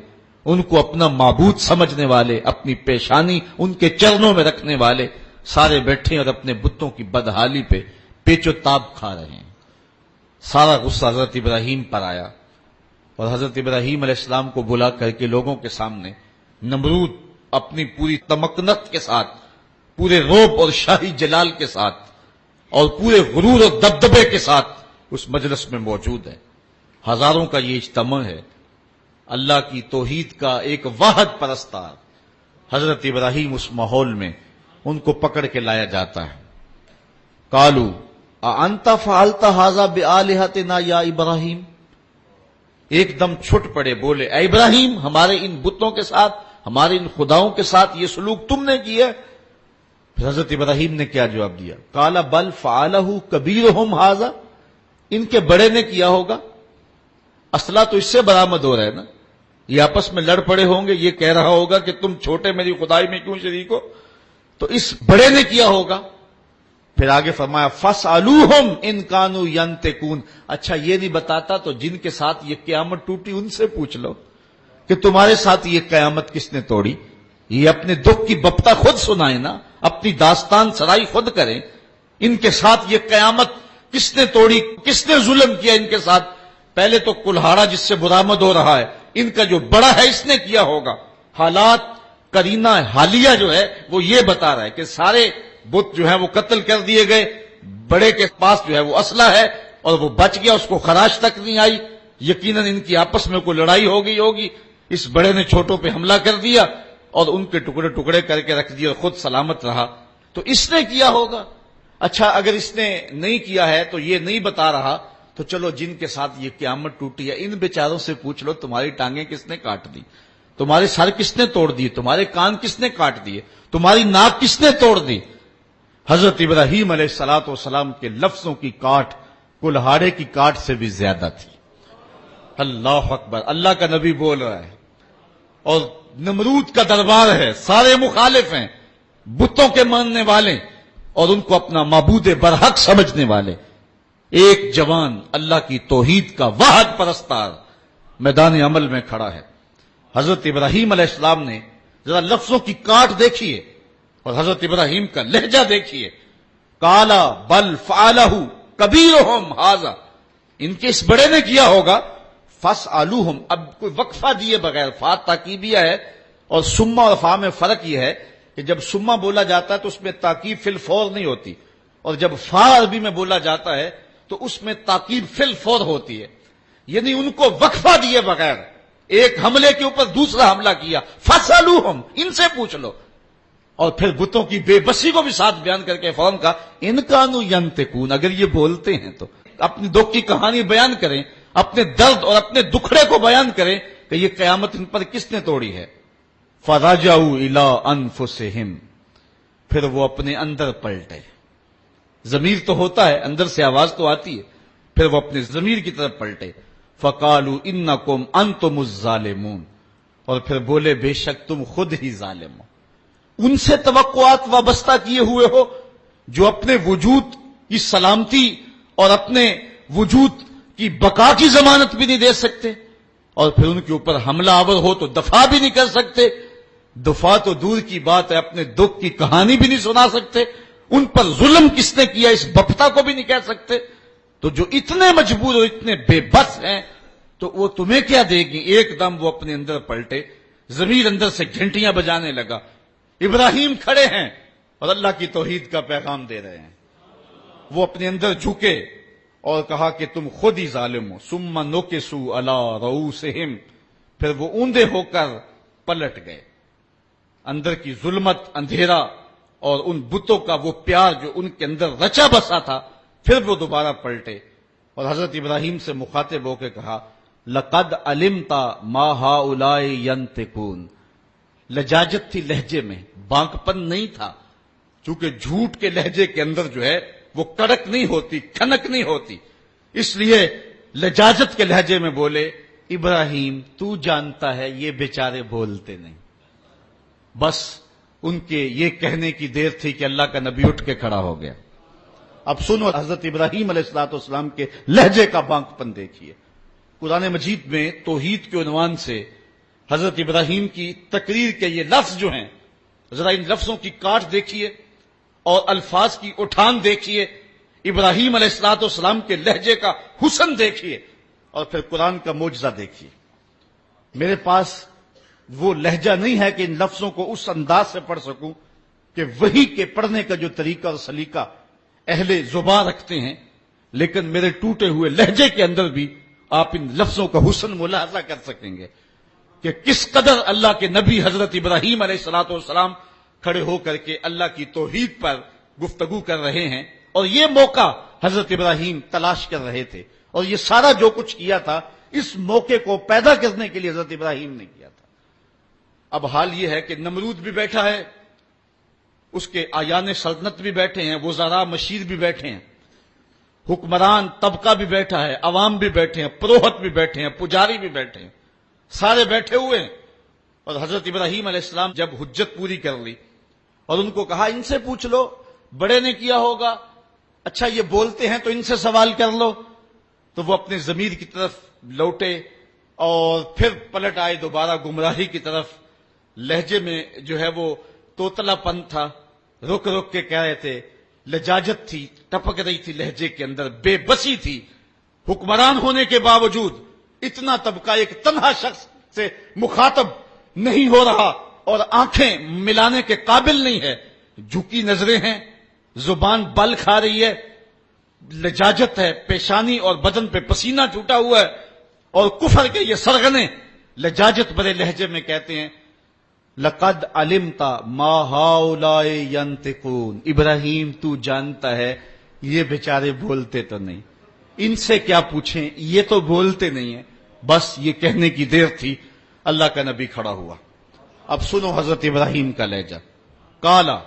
ان کو اپنا معبود سمجھنے والے، اپنی پیشانی ان کے چرنوں میں رکھنے والے سارے بیٹھے اور اپنے بتوں کی بدحالی پہ پیچ و تاب کھا رہے ہیں. سارا غصہ حضرت ابراہیم پر آیا اور حضرت ابراہیم علیہ السلام کو بلا کر کے لوگوں کے سامنے نمرود اپنی پوری تمکنت کے ساتھ، پورے روب اور شاہی جلال کے ساتھ اور پورے غرور اور دبدبے کے ساتھ اس مجلس میں موجود ہے. ہزاروں کا یہ اجتماع ہے. اللہ کی توحید کا ایک واحد پرستار حضرت ابراہیم اس ماحول میں ان کو پکڑ کے لایا جاتا ہے. قالوا اانت فعلت هذا بآلهتنا یا ابراہیم، ایک دم چھٹ پڑے، بولے اے ابراہیم ہمارے ان بتوں کے ساتھ، ہمارے ان خداؤں کے ساتھ یہ سلوک تم نے کیا. پھر حضرت ابراہیم نے کیا جواب دیا؟ قال بل فعلہ کبیرہم ھذا، ان کے بڑے نے کیا ہوگا. اسلحہ تو اس سے برآمد ہو رہا ہے نا، یہ آپس میں لڑ پڑے ہوں گے، یہ کہہ رہا ہوگا کہ تم چھوٹے میری خدائی میں کیوں شریک ہو، تو اس بڑے نے کیا ہوگا. پھر آگے فرمایا فاسألوہم ان کانوا ینطقون، اچھا یہ نہیں بتاتا تو جن کے ساتھ یہ قیامت ٹوٹی ان سے پوچھ لو کہ تمہارے ساتھ یہ قیامت کس نے توڑی. یہ اپنے دکھ کی بپتا خود سنائیں نا، اپنی داستان سرائی خود کریں. ان کے ساتھ یہ قیامت کس نے توڑی، کس نے ظلم کیا ان کے ساتھ. پہلے تو کلہاڑا جس سے برآمد ہو رہا ہے ان کا جو بڑا ہے اس نے کیا ہوگا. حالات قرینہ حالیہ جو ہے وہ یہ بتا رہا ہے کہ سارے بت جو ہے وہ قتل کر دیے گئے، بڑے کے پاس جو ہے وہ اسلحہ ہے اور وہ بچ گیا، اس کو خراش تک نہیں آئی. یقیناً ان کی آپس میں کوئی لڑائی ہو گئی ہوگی، اس بڑے نے چھوٹوں پہ حملہ کر دیا اور ان کے ٹکڑے ٹکڑے کر کے رکھ دیا اور خود سلامت رہا، تو اس نے کیا ہوگا. اچھا اگر اس نے نہیں کیا ہے تو یہ نہیں بتا رہا تو چلو جن کے ساتھ یہ قیامت ٹوٹی ہے ان بیچاروں سے پوچھ لو تمہاری ٹانگیں کس نے کاٹ دی، تمہارے سر کس نے توڑ دیے، تمہارے کان کس نے کاٹ دیے، تمہاری ناک کس نے توڑ دی. حضرت ابراہیم علیہ الصلوۃ والسلام کے لفظوں کی کاٹ کلہاڑے کی کاٹ سے بھی زیادہ تھی. اللہ اکبر، اللہ کا نبی بول رہا ہے اور نمرود کا دربار ہے، سارے مخالف ہیں، بتوں کے ماننے والے اور ان کو اپنا معبود برحق سمجھنے والے. ایک جوان اللہ کی توحید کا واحد پرستار میدان عمل میں کھڑا ہے. حضرت ابراہیم علیہ السلام نے ذرا لفظوں کی کاٹ دیکھیے اور حضرت ابراہیم کا لہجہ دیکھیے. کالا بل فعلہ کبیرہم ھذا، ان کے اس بڑے نے کیا ہوگا. فاسألوہم، اب کوئی وقفہ دیے بغیر، فا تاکیبیہ ہے اور سما اور فا میں فرق یہ ہے کہ جب سما بولا جاتا ہے تو اس میں تاکیب فی الفور نہیں ہوتی، اور جب فا عربی میں بولا جاتا ہے تو اس میں تاکیب فی الفور ہوتی ہے. یعنی ان کو وقفہ دیے بغیر ایک حملے کے اوپر دوسرا حملہ کیا. فاسألوہم، ان سے پوچھ لو. اور پھر بتوں کی بے بسی کو بھی ساتھ بیان کر کے فوراً کہا ان کانوا ینطقون، اگر یہ بولتے ہیں تو اپنی دکھ کی کہانی بیان کریں، اپنے درد اور اپنے دکھڑے کو بیان کریں کہ یہ قیامت ان پر کس نے توڑی ہے. فرجعوا الی انفسہم، پھر وہ اپنے اندر پلٹے. ضمیر تو ہوتا ہے، اندر سے آواز تو آتی ہے، پھر وہ اپنے ضمیر کی طرف پلٹے. فقالوا انکم انتم الظالمون، اور پھر بولے بے شک تم خود ہی ظالم ہو. ان سے توقعات وابستہ کیے ہوئے ہو جو اپنے وجود کی سلامتی اور اپنے وجود کی بقا کی ضمانت بھی نہیں دے سکتے، اور پھر ان کے اوپر حملہ آور ہو تو دفاع بھی نہیں کر سکتے. دفاع تو دور کی بات ہے، اپنے دکھ کی کہانی بھی نہیں سنا سکتے. ان پر ظلم کس نے کیا اس بپتا کو بھی نہیں کہہ سکتے. تو جو اتنے مجبور اور اتنے بے بس ہیں تو وہ تمہیں کیا دے گی. ایک دم وہ اپنے اندر پلٹے، ضمیر اندر سے گھنٹیاں بجانے لگا. ابراہیم کھڑے ہیں اور اللہ کی توحید کا پیغام دے رہے ہیں. وہ اپنے اندر جھکے اور کہا کہ تم خود ہی ظالم ہو. ثم نکسوا علی رؤوسہم، پھر وہ اوندے ہو کر پلٹ گئے. اندر کی ظلمت، اندھیرا اور ان بتوں کا وہ پیار جو ان کے اندر رچا بسا تھا، پھر وہ دوبارہ پلٹے اور حضرت ابراہیم سے مخاطب ہو کے کہا لقد علمت ما هؤلاء ينطقون. لجاجت تھی لہجے میں، بانک پن نہیں تھا، چونکہ جھوٹ کے لہجے کے اندر جو ہے وہ کڑک نہیں ہوتی، کھنک نہیں ہوتی، اس لیے لجاجت کے لہجے میں بولے ابراہیم تو جانتا ہے یہ بیچارے بولتے نہیں. بس ان کے یہ کہنے کی دیر تھی کہ اللہ کا نبی اٹھ کے کھڑا ہو گیا. اب سنو حضرت ابراہیم علیہ السلام کے لہجے کا بانک پن دیکھیے. قرآن مجید میں توحید کے عنوان سے حضرت ابراہیم کی تقریر کے یہ لفظ جو ہیں، ذرا ان لفظوں کی کاٹ دیکھیے اور الفاظ کی اٹھان دیکھیے، ابراہیم علیہ السلام کے لہجے کا حسن دیکھیے اور پھر قرآن کا معجزہ دیکھیے. میرے پاس وہ لہجہ نہیں ہے کہ ان لفظوں کو اس انداز سے پڑھ سکوں کہ وحی کے پڑھنے کا جو طریقہ اور سلیقہ اہل زبان رکھتے ہیں، لیکن میرے ٹوٹے ہوئے لہجے کے اندر بھی آپ ان لفظوں کا حسن ملاحظہ کر سکیں گے کہ کس قدر اللہ کے نبی حضرت ابراہیم علیہ السلام کھڑے ہو کر کے اللہ کی توحید پر گفتگو کر رہے ہیں، اور یہ موقع حضرت ابراہیم تلاش کر رہے تھے، اور یہ سارا جو کچھ کیا تھا اس موقع کو پیدا کرنے کے لیے حضرت ابراہیم نے کیا تھا. اب حال یہ ہے کہ نمرود بھی بیٹھا ہے، اس کے آیان سلطنت بھی بیٹھے ہیں، وزراء مشیر بھی بیٹھے ہیں، حکمران طبقہ بھی بیٹھا ہے، عوام بھی بیٹھے ہیں، پروہت بھی بیٹھے ہیں، پجاری بھی بیٹھے ہیں، سارے بیٹھے ہوئے ہیں. اور حضرت ابراہیم علیہ السلام جب حجت پوری کر لی اور ان کو کہا ان سے پوچھ لو، بڑے نے کیا ہوگا، اچھا یہ بولتے ہیں تو ان سے سوال کر لو، تو وہ اپنے ضمیر کی طرف لوٹے اور پھر پلٹ آئے دوبارہ گمراہی کی طرف. لہجے میں جو ہے وہ توتلا پن تھا، رک رک کے کہہ رہے تھے، لجاجت تھی، ٹپک رہی تھی لہجے کے اندر، بے بسی تھی. حکمران ہونے کے باوجود اتنا طبقہ ایک تنہا شخص سے مخاطب نہیں ہو رہا اور آنکھیں ملانے کے قابل نہیں ہے، جھکی نظریں ہیں، زبان بل کھا رہی ہے، لجاجت ہے، پیشانی اور بدن پہ پسینہ چھوٹا ہوا ہے، اور کفر کے یہ سرغنے لجاجت بھرے لہجے میں کہتے ہیں لقد علمت ما هؤلاء ينطقون. ابراہیم تو جانتا ہے یہ بیچارے بولتے تو نہیں، ان سے کیا پوچھیں، یہ تو بولتے نہیں ہیں. بس یہ کہنے کی دیر تھی، اللہ کا نبی کھڑا ہوا. اب سنو حضرت ابراہیم کا لہجہ. قالا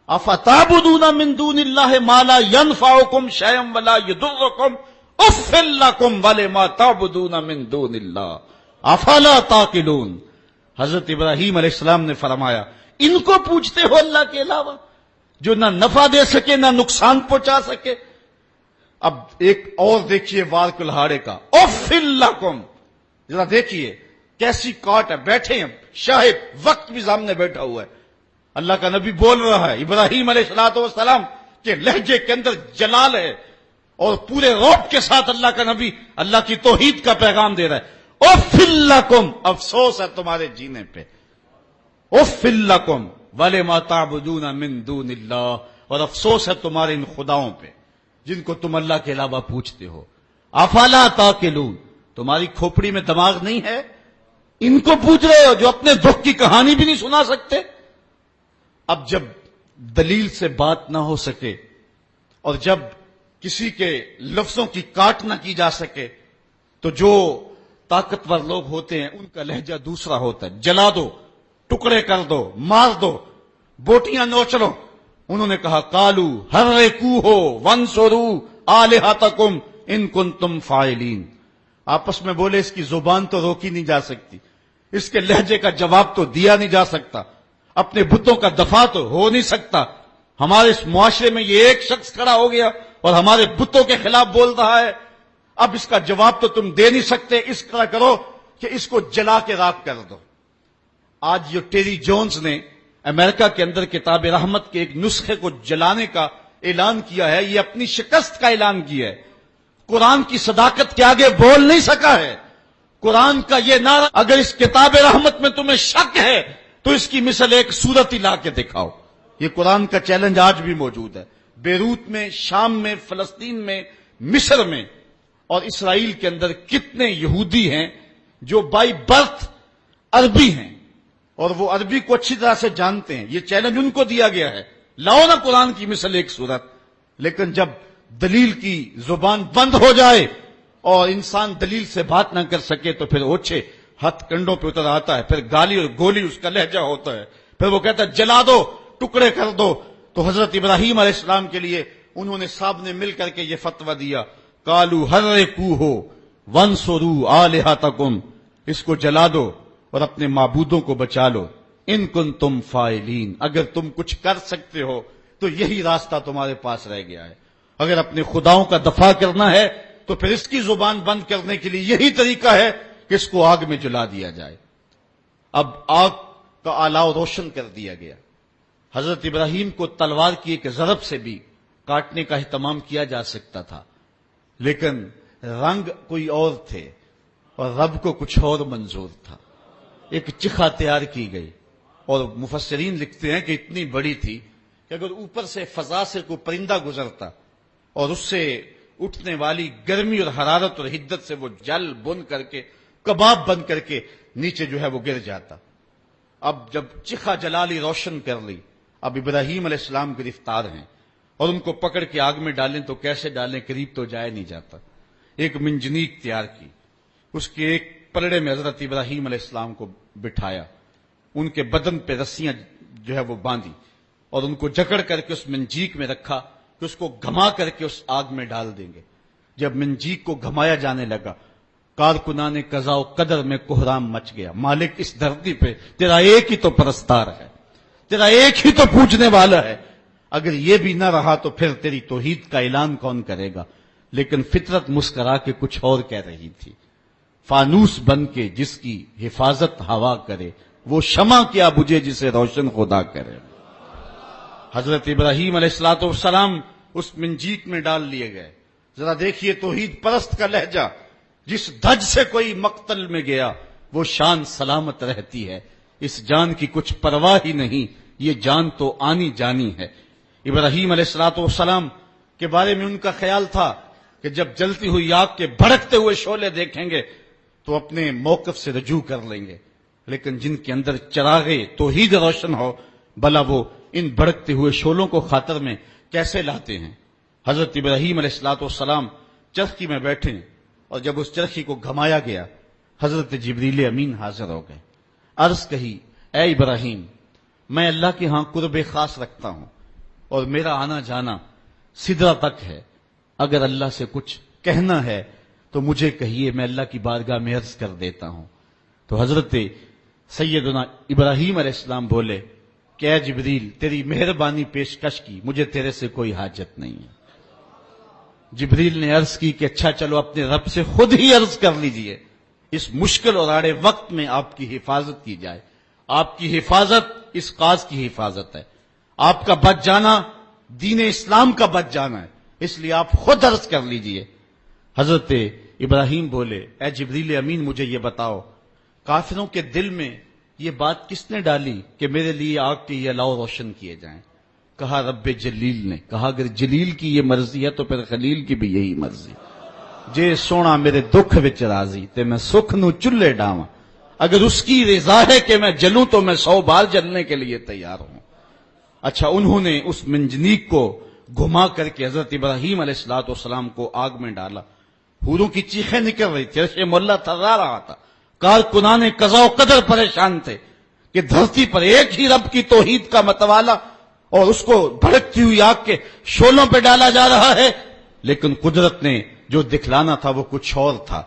افتعبدون من دون اللہ ما لا ينفعكم شيئا ولا يضركم اف لكم ولما تعبدون من دون اللہ افلا تعقلون. حضرت ابراہیم علیہ السلام نے فرمایا ان کو پوچھتے ہو اللہ کے علاوہ جو نہ نفع دے سکے نہ نقصان پہنچا سکے. اب ایک اور دیکھیے وار کلہاڑے کا، اف لکم، ذرا دیکھیے کیسی کاٹ ہے. بیٹھے ہیں شاہد، وقت بھی سامنے بیٹھا ہوا ہے، اللہ کا نبی بول رہا ہے. ابراہیم علیہ السلام کے لہجے کے اندر جلال ہے اور پورے روب کے ساتھ اللہ کا نبی اللہ کی توحید کا پیغام دے رہا ہے. اف لکم، افسوس ہے تمہارے جینے پہ، اف لکم ولما تعبدون من دون اللہ، اور افسوس ہے تمہارے ان خداؤں پہ جن کو تم اللہ کے علاوہ پوچھتے ہو. افلا تعقلون، تمہاری کھوپڑی میں دماغ نہیں ہے، ان کو پوچھ رہے ہو جو اپنے دکھ کی کہانی بھی نہیں سنا سکتے. اب جب دلیل سے بات نہ ہو سکے اور جب کسی کے لفظوں کی کاٹ نہ کی جا سکے تو جو طاقتور لوگ ہوتے ہیں ان کا لہجہ دوسرا ہوتا ہے. جلا دو، ٹکڑے کر دو، مار دو، بوٹیاں نوچ لو. انہوں نے کہا قالو حرقوہ وانصروا آلہتکم ان کنتم فاعلین. آپس میں بولے اس کی زبان تو روکی نہیں جا سکتی، اس کے لہجے کا جواب تو دیا نہیں جا سکتا، اپنے بتوں کا دفاع تو ہو نہیں سکتا. ہمارے اس معاشرے میں یہ ایک شخص کھڑا ہو گیا اور ہمارے بتوں کے خلاف بول رہا ہے، اب اس کا جواب تو تم دے نہیں سکتے، اس طرح کرو کہ اس کو جلا کے راکھ کر دو. آج جو ٹیری جونز نے امریکہ کے اندر کتاب رحمت کے ایک نسخے کو جلانے کا اعلان کیا ہے، یہ اپنی شکست کا اعلان کیا ہے. قرآن کی صداقت کے آگے بول نہیں سکا ہے. قرآن کا یہ نعرہ، اگر اس کتاب رحمت میں تمہیں شک ہے تو اس کی مثل ایک صورت ہی لا کے دکھاؤ. یہ قرآن کا چیلنج آج بھی موجود ہے. بیروت میں، شام میں، فلسطین میں، مصر میں اور اسرائیل کے اندر کتنے یہودی ہیں جو بائی برتھ عربی ہیں اور وہ عربی کو اچھی طرح سے جانتے ہیں. یہ چیلنج ان کو دیا گیا ہے، لاؤ نا قرآن کی مثل ایک صورت. لیکن جب دلیل کی زبان بند ہو جائے اور انسان دلیل سے بات نہ کر سکے تو پھر اوچھے ہتھ کنڈوں پہ اتر آتا ہے، پھر گالی اور گولی اس کا لہجہ ہوتا ہے، پھر وہ کہتا ہے جلا دو، ٹکڑے کر دو. تو حضرت ابراہیم علیہ السلام کے لیے انہوں نے صاحب نے مل کر کے یہ فتویٰ دیا، کالو حرقوہ وانصروا آلہتکم، اس کو جلا دو اور اپنے معبودوں کو بچا لو. ان کنتم فاعلین، اگر تم کچھ کر سکتے ہو تو یہی راستہ تمہارے پاس رہ گیا ہے. اگر اپنے خداؤں کا دفاع کرنا ہے تو پھر اس کی زبان بند کرنے کے لیے یہی طریقہ ہے کہ اس کو آگ میں جلا دیا جائے. اب آگ کا آلاؤ روشن کر دیا گیا. حضرت ابراہیم کو تلوار کی ایک ضرب سے بھی کاٹنے کا اہتمام کیا جا سکتا تھا، لیکن رنگ کوئی اور تھے اور رب کو کچھ اور منظور تھا. ایک چخا تیار کی گئی اور مفسرین لکھتے ہیں کہ اتنی بڑی تھی کہ اگر اوپر سے فضا سے کوئی پرندہ گزرتا اور اس سے اٹھنے والی گرمی اور حرارت اور حدت سے وہ جل بن کر کے کباب بن کر کے نیچے جو ہے وہ گر جاتا. اب جب چخا جلالی روشن کر لی، اب ابراہیم علیہ السلام گرفتار ہیں اور ان کو پکڑ کے آگ میں ڈالیں تو کیسے ڈالیں، قریب تو جایا نہیں جاتا. ایک منجنیق تیار کی، اس کے ایک پلڑے میں حضرت ابراہیم علیہ السلام کو بٹھایا، ان کے بدن پہ رسیاں جو ہے وہ باندھی اور ان کو جکڑ کر کے اس منجیق میں رکھا کہ اس کو گھما کر کے اس آگ میں ڈال دیں گے. جب منجیق کو گھمایا جانے لگا، کارکنان قضا و قدر میں کوہرام مچ گیا. مالک اس دھرتی پہ تیرا ایک ہی تو پرستار ہے، تیرا ایک ہی تو پوجنے والا ہے، اگر یہ بھی نہ رہا تو پھر تیری توحید کا اعلان کون کرے گا. لیکن فطرت مسکرا کے کچھ اور کہہ رہی تھی، فانوس بن کے جس کی حفاظت ہوا کرے، وہ شمع کیا بجھے جسے روشن خدا کرے. حضرت ابراہیم علیہ الصلوۃ والسلام اس منجیق میں ڈال لیے گئے. ذرا دیکھیے توحید پرست کا لہجہ، جس دھج سے کوئی مقتل میں گیا وہ شان سلامت رہتی ہے، اس جان کی کچھ پرواہ ہی نہیں، یہ جان تو آنی جانی ہے. ابراہیم علیہ الصلوۃ والسلام کے بارے میں ان کا خیال تھا کہ جب جلتی ہوئی آگ کے بھڑکتے ہوئے شعلے دیکھیں گے تو اپنے موقف سے رجوع کر لیں گے. لیکن جن کے اندر چراغ توحید روشن ہو، بھلا وہ ان بھڑکتے ہوئے شعلوں کو خاطر میں کیسے لاتے ہیں. حضرت ابراہیم علیہ الصلوۃ والسلام چرخی میں بیٹھے اور جب اس چرخی کو گھمایا گیا، حضرت جبریل امین حاضر ہو گئے. عرض کہی، اے ابراہیم، میں اللہ کے ہاں قرب خاص رکھتا ہوں اور میرا آنا جانا سدرہ تک ہے. اگر اللہ سے کچھ کہنا ہے تو مجھے کہیے، میں اللہ کی بارگاہ میں عرض کر دیتا ہوں. تو حضرت سیدنا ابراہیم علیہ السلام بولے کہ اے جبریل، تیری مہربانی پیشکش کی، مجھے تیرے سے کوئی حاجت نہیں ہے. جبریل نے عرض کی کہ اچھا چلو اپنے رب سے خود ہی عرض کر لیجئے، اس مشکل اور آڑے وقت میں آپ کی حفاظت کی جائے. آپ کی حفاظت اس قاض کی حفاظت ہے، آپ کا بچ جانا دین اسلام کا بچ جانا ہے، اس لیے آپ خود عرض کر لیجئے. حضرت ابراہیم بولے، اے جبریل امین، مجھے یہ بتاؤ، کافروں کے دل میں یہ بات کس نے ڈالی کہ میرے لیے آگ کے یہ الاؤ روشن کیے جائیں؟ کہا رب جلیل نے. کہا اگر جلیل کی یہ مرضی ہے تو پھر خلیل کی بھی یہی مرضی. جے سونا میرے دکھ وچ راضی تے میں سکھ نو چلے ڈاواں، اگر اس کی رضا ہے کہ میں جلوں تو میں 100 بار جلنے کے لیے تیار ہوں. اچھا، انہوں نے اس منجنیق کو گھما کر کے حضرت ابراہیم علیہ الصلوۃ والسلام کو آگ میں ڈالا. حوروں کی چیخیں نکل رہی تھی، عرش مولا تھرا رہا تھا. کارکنان قضا و قدر پریشان تھے کہ دھرتی پر ایک ہی رب کی توحید کا متوالا اور اس کو بھڑکتی ہوئی آگ کے شعلوں پہ ڈالا جا رہا ہے. لیکن قدرت نے جو دکھلانا تھا وہ کچھ اور تھا.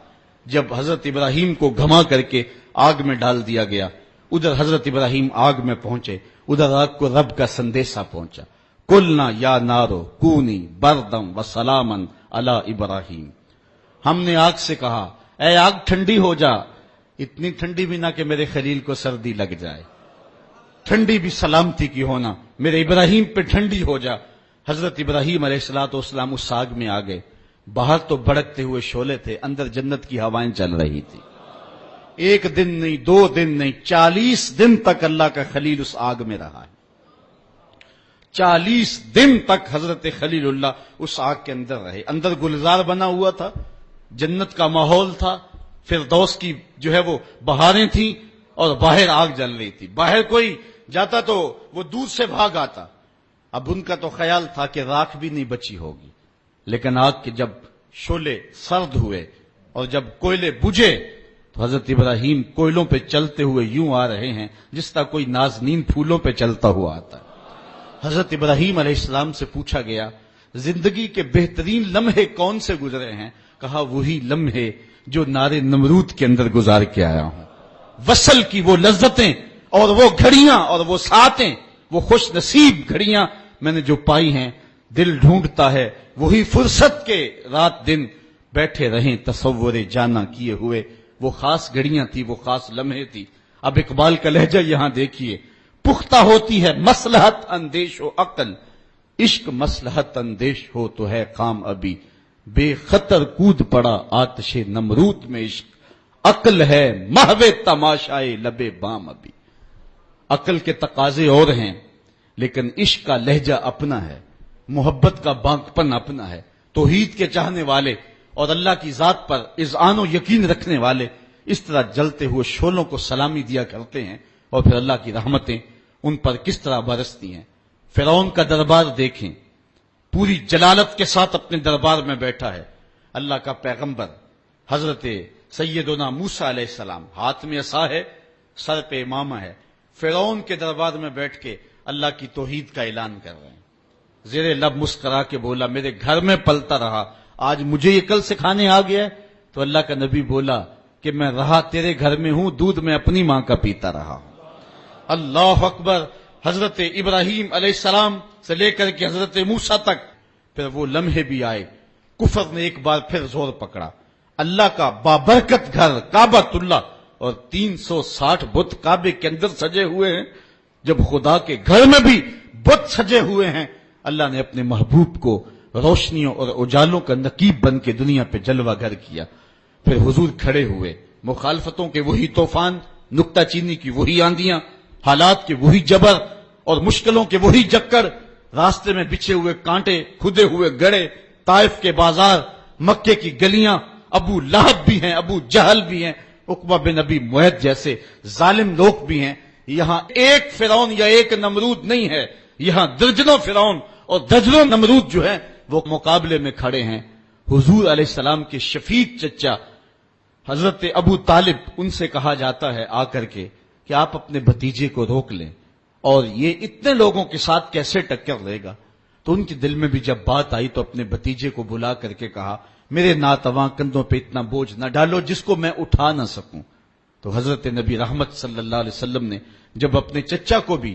جب حضرت ابراہیم کو گھما کر کے آگ میں ڈال دیا گیا، ادھر حضرت ابراہیم آگ میں پہنچے، ادھر آگ کو رب کا سندیشہ پہنچا. قلنا یا نارو کونی بردم و سلامن علی ابراہیم. ہم نے آگ سے کہا، اے آگ ٹھنڈی ہو جا، اتنی ٹھنڈی بھی نہ کہ میرے خلیل کو سردی لگ جائے، ٹھنڈی بھی سلامتی کی ہونا، میرے ابراہیم پہ ٹھنڈی ہو جا. حضرت ابراہیم علیہ الصلوۃ والسلام اس آگ میں آ گئے. باہر تو بھڑکتے ہوئے شعلے تھے، اندر جنت کی ہوائیں چل رہی تھی. ایک دن نہیں، 2 دن نہیں، 40 دن تک اللہ کا خلیل اس آگ میں رہا ہے. 40 دن تک حضرت خلیل اللہ اس آگ کے اندر رہے. اندر گلزار بنا ہوا تھا، جنت کا ماحول تھا، فردوس کی جو ہے وہ بہاریں تھیں، اور باہر آگ جل رہی تھی. باہر کوئی جاتا تو وہ دور سے بھاگ آتا. اب ان کا تو خیال تھا کہ راکھ بھی نہیں بچی ہوگی، لیکن آگ کے جب شعلے سرد ہوئے اور جب کوئلے بجھے تو حضرت ابراہیم کوئلوں پہ چلتے ہوئے یوں آ رہے ہیں جس طرح کوئی نازنین پھولوں پہ چلتا ہوا آتا ہے. حضرت ابراہیم علیہ السلام سے پوچھا گیا زندگی کے بہترین لمحے کون سے گزرے ہیں؟ کہا وہی لمحے جو نار نمرود کے اندر گزار کے آیا ہوں. وصل کی وہ لذتیں اور وہ گھڑیاں اور وہ ساعتیں، وہ خوش نصیب گھڑیاں میں نے جو پائی ہیں، دل ڈھونڈتا ہے وہی فرصت کے رات دن بیٹھے رہیں تصور جانا کیے ہوئے. وہ خاص گھڑیاں تھی، وہ خاص لمحے تھی. اب اقبال کا لہجہ یہاں دیکھیے. پختہ ہوتی ہے مصلحت اندیش و عقل، عشق مصلحت اندیش ہو تو ہے کام ابھی. بے خطر کود پڑا آتش نمرود میں عشق، عقل ہے محو تماشائے لبے بام ابھی. عقل کے تقاضے اور ہیں لیکن عشق کا لہجہ اپنا ہے، محبت کا بانکپن اپنا ہے. توحید کے چاہنے والے اور اللہ کی ذات پر اذعان و یقین رکھنے والے اس طرح جلتے ہوئے شعلوں کو سلامی دیا کرتے ہیں اور پھر اللہ کی رحمتیں ان پر کس طرح برستی ہیں. فرعون کا دربار دیکھیں، پوری جلالت کے ساتھ اپنے دربار میں بیٹھا ہے. اللہ کا پیغمبر حضرت سیدنا موسیٰ علیہ السلام، ہاتھ میں عصا ہے، سر پہ امامہ ہے، فرعون کے دربار میں بیٹھ کے اللہ کی توحید کا اعلان کر رہے ہیں. زیر لب مسکرا کے بولا میرے گھر میں پلتا رہا، آج مجھے یہ کل سکھانے آ گیا ہے. تو اللہ کا نبی بولا کہ میں رہا تیرے گھر میں ہوں، دودھ میں اپنی ماں کا پیتا رہا ہوں. اللہ اکبر. حضرت ابراہیم علیہ السلام سے لے کر کے حضرت موسیٰ تک پھر وہ لمحے بھی آئے. کفر نے ایک بار پھر زور پکڑا. اللہ کا بابرکت گھر کعبۃ اللہ اور 360 بت کعبے کے اندر سجے ہوئے ہیں. جب خدا کے گھر میں بھی بت سجے ہوئے ہیں، اللہ نے اپنے محبوب کو روشنیوں اور اجالوں کا نقیب بن کے دنیا پہ جلوہ گر کیا. پھر حضور کھڑے ہوئے. مخالفتوں کے وہی طوفان، نکتہ چینی کی وہی آندیاں، حالات کے وہی جبر اور مشکلوں کے وہی چکر، راستے میں بچھے ہوئے کانٹے، کھدے ہوئے گڑے، طائف کے بازار، مکے کی گلیاں، ابو لہب بھی ہیں، ابو جہل بھی ہیں، عقبہ بن ابی معیط جیسے ظالم لوگ بھی ہیں. یہاں ایک فرعون یا ایک نمرود نہیں ہے، یہاں درجنوں فرعون اور درجنوں نمرود جو ہیں وہ مقابلے میں کھڑے ہیں. حضور علیہ السلام کے شفیق چچا حضرت ابو طالب، ان سے کہا جاتا ہے آ کر کے کہ آپ اپنے بھتیجے کو روک لیں، اور یہ اتنے لوگوں کے ساتھ کیسے ٹکر لے گا. تو ان کے دل میں بھی جب بات آئی تو اپنے بھتیجے کو بلا کر کے کہا میرے ناتواں کندھوں پہ اتنا بوجھ نہ ڈالو جس کو میں اٹھا نہ سکوں. تو حضرت نبی رحمت صلی اللہ علیہ وسلم نے جب اپنے چچا کو بھی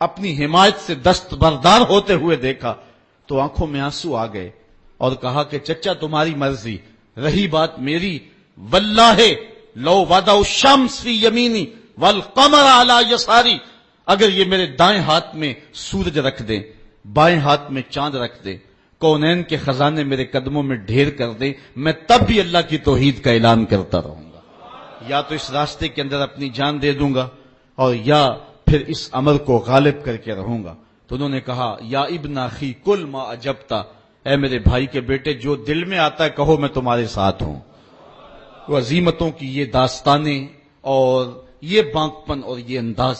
اپنی حمایت سے دستبردار ہوتے ہوئے دیکھا تو آنکھوں میں آنسو آ گئے اور کہا کہ چچا تمہاری مرضی، رہی بات میری، واللہ لو وضع الشمس فی یمینی والقمر علی یساری، اگر یہ میرے دائیں ہاتھ میں سورج رکھ دیں، بائیں ہاتھ میں چاند رکھ دیں، کونین کے خزانے میرے قدموں میں ڈھیر کر دیں، میں تب بھی اللہ کی توحید کا اعلان کرتا رہوں گا. یا تو اس راستے کے اندر اپنی جان دے دوں گا اور یا پھر اس امر کو غالب کر کے رہوں گا. تو انہوں نے کہا یا ابن اخی کل ما اجبتا، اے میرے بھائی کے بیٹے جو دل میں آتا ہے کہو میں تمہارے ساتھ ہوں. وہ عظیمتوں کی یہ داستانیں اور یہ بانکپن اور یہ انداز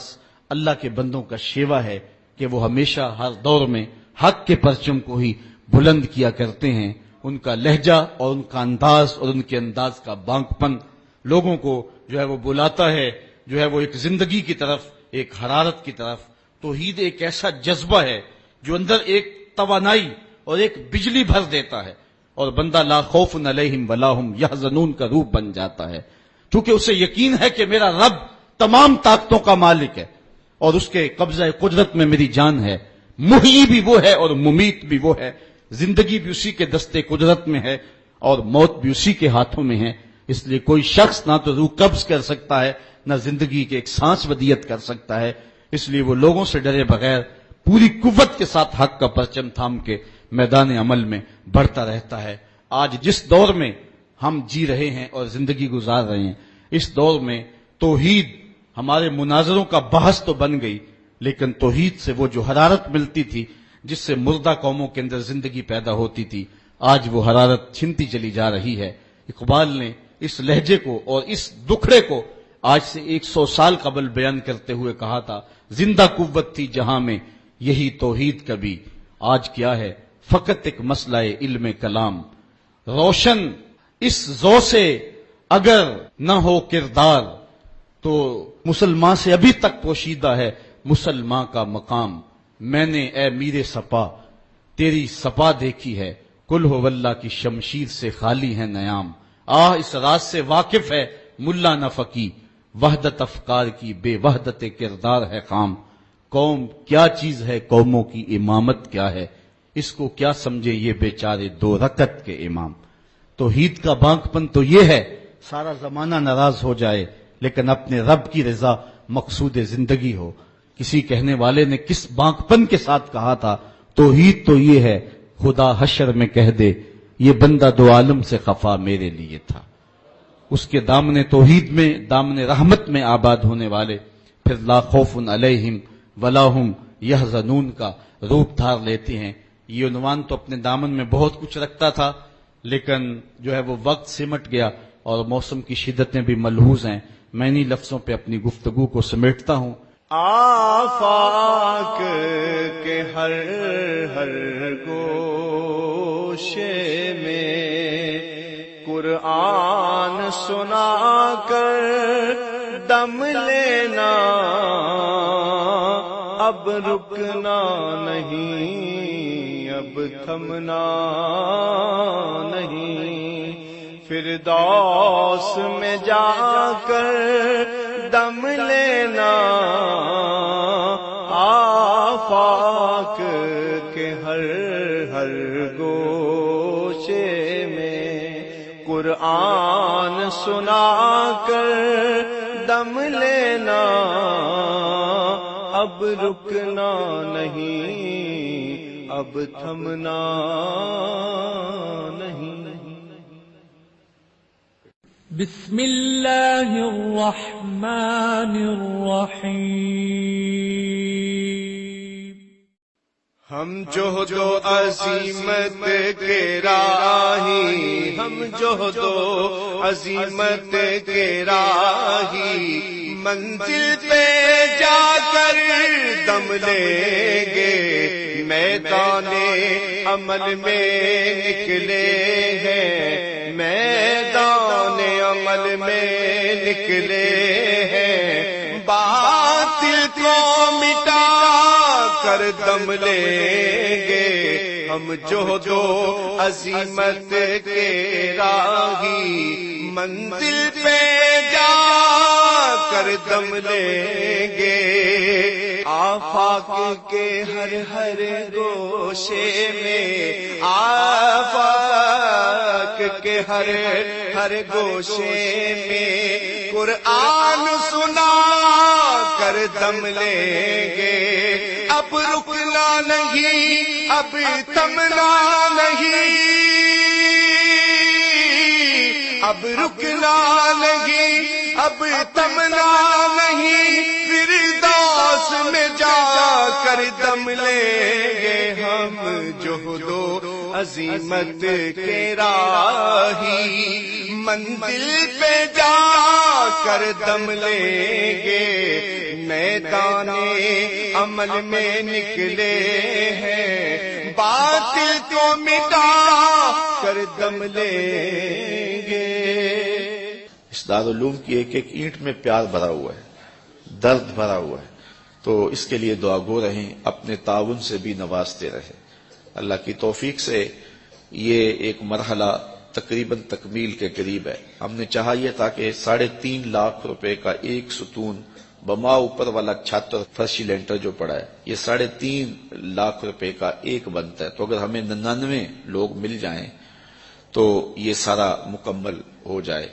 اللہ کے بندوں کا شیوا ہے کہ وہ ہمیشہ ہر دور میں حق کے پرچم کو ہی بلند کیا کرتے ہیں. ان کا لہجہ اور ان کا انداز اور ان کے انداز کا بانکپن لوگوں کو جو ہے وہ بلاتا ہے، جو ہے وہ ایک زندگی کی طرف، ایک حرارت کی طرف. توحید ایک ایسا جذبہ ہے جو اندر ایک توانائی اور ایک بجلی بھر دیتا ہے اور بندہ لا خوف علیہم ولا ہم یحزنون کا روپ بن جاتا ہے، کیونکہ اسے یقین ہے کہ میرا رب تمام طاقتوں کا مالک ہے اور اس کے قبضہ قدرت میں میری جان ہے. محیی بھی وہ ہے اور ممیت بھی وہ ہے، زندگی بھی اسی کے دستے قدرت میں ہے اور موت بھی اسی کے ہاتھوں میں ہے. اس لیے کوئی شخص نہ تو روح قبض کر سکتا ہے نہ زندگی کے ایک سانس ودیت کر سکتا ہے. اس لیے وہ لوگوں سے ڈرے بغیر پوری قوت کے ساتھ حق کا پرچم تھام کے میدان عمل میں بڑھتا رہتا ہے. آج جس دور میں ہم جی رہے ہیں اور زندگی گزار رہے ہیں، اس دور میں توحید ہمارے مناظروں کا بحث تو بن گئی، لیکن توحید سے وہ جو حرارت ملتی تھی جس سے مردہ قوموں کے اندر زندگی پیدا ہوتی تھی، آج وہ حرارت چھنتی چلی جا رہی ہے. اقبال نے اس لہجے کو اور اس دکھڑے کو آج سے 100 سال قبل بیان کرتے ہوئے کہا تھا، زندہ قوت تھی جہاں میں یہی توحید کبھی، آج کیا ہے فقط ایک مسئلہ علم کلام، روشن اس ذو سے اگر نہ ہو کردار تو مسلمان سے ابھی تک پوشیدہ ہے مسلمان کا مقام، میں نے اے میر سپا تیری سپا دیکھی ہے، کل ہو واللہ کی شمشیر سے خالی ہے نیام، اس راز سے واقف ہے ملا نہ فقی، وحدت افکار کی بے وحدت کردار ہے خام، قوم کیا چیز ہے قوموں کی امامت کیا ہے، اس کو کیا سمجھے یہ بیچارے 2 رکعت کے امام۔ توحید کا بانک پن تو یہ ہے سارا زمانہ ناراض ہو جائے لیکن اپنے رب کی رضا مقصود زندگی ہو۔ کسی کہنے والے نے کس بانک پن کے ساتھ کہا تھا، توحید تو یہ ہے خدا حشر میں کہہ دے یہ بندہ 2 عالم سے خفا میرے لیے تھا۔ اس کے دامن توحید میں، دامن رحمت میں آباد ہونے والے پھر لا خوف علیہم ولا ہم یحزنون کا روپ دھار لیتے ہیں۔ یہ عنوان تو اپنے دامن میں بہت کچھ رکھتا تھا لیکن جو ہے وہ وقت سمٹ گیا اور موسم کی شدتیں بھی ملحوظ ہیں، میں انہی لفظوں پہ اپنی گفتگو کو سمیٹتا ہوں۔ آفاق کے ہر ہر گوشے میں قرآن سنا کر دم لینا، اب رکنا نہیں، اب تھمنا نہیں، فردوس میں جا کر دم لینا، آفاق کے ہر ہر گوشے میں قرآن سنا کر دم لینا، اب رکنا نہیں، اب تھمنا نہیں۔ بسم اللہ الرحمن الرحیم۔ ہم جوہد و عظیمت کے راہی، ہم جوہد و عظیمت کے راہی، منزل پہ جا کر دم لیں گے، میدان عمل میں نکلے ہیں، میدان عمل میں نکلے ہیں، باطل کو مٹا کر دم لیں گے، ہم جوہد و عظیمت کے راہی، منزل پہ جا کر دم لیں گے، آفاق کے ہر ہر گوشے میں، آفاق کے ہر ہر گوشے میں قرآن سنا کر دم لیں گے، اب رکنا نہیں، اب تھمنا نہیں، اب رکنا نہیں، اب تھمنا نہیں، فردوس میں جا کر دم لیں گے، ہم جوہد و عظیمت کے راہی، منزل پہ جا کر دم لیں گے، میدان عمل میں نکلے ہیں، باطل کو مٹا کر دم لیں گے۔ اس دارالعلوم کی ایک ایک اینٹ میں پیار بھرا ہوا ہے، درد بھرا ہوا ہے، تو اس کے لیے دعا گو رہیں، اپنے تعاون سے بھی نوازتے رہیں۔ اللہ کی توفیق سے یہ ایک مرحلہ تقریباً تکمیل کے قریب ہے۔ ہم نے چاہا یہ تھا کہ 3.5 لاکھ روپے کا ایک ستون بما اوپر والا چھت اور فرشی لینٹر جو پڑا ہے، یہ 3.5 لاکھ روپے کا ایک بنتا ہے، تو اگر ہمیں 99 لوگ مل جائیں تو یہ سارا مکمل ہو جائے،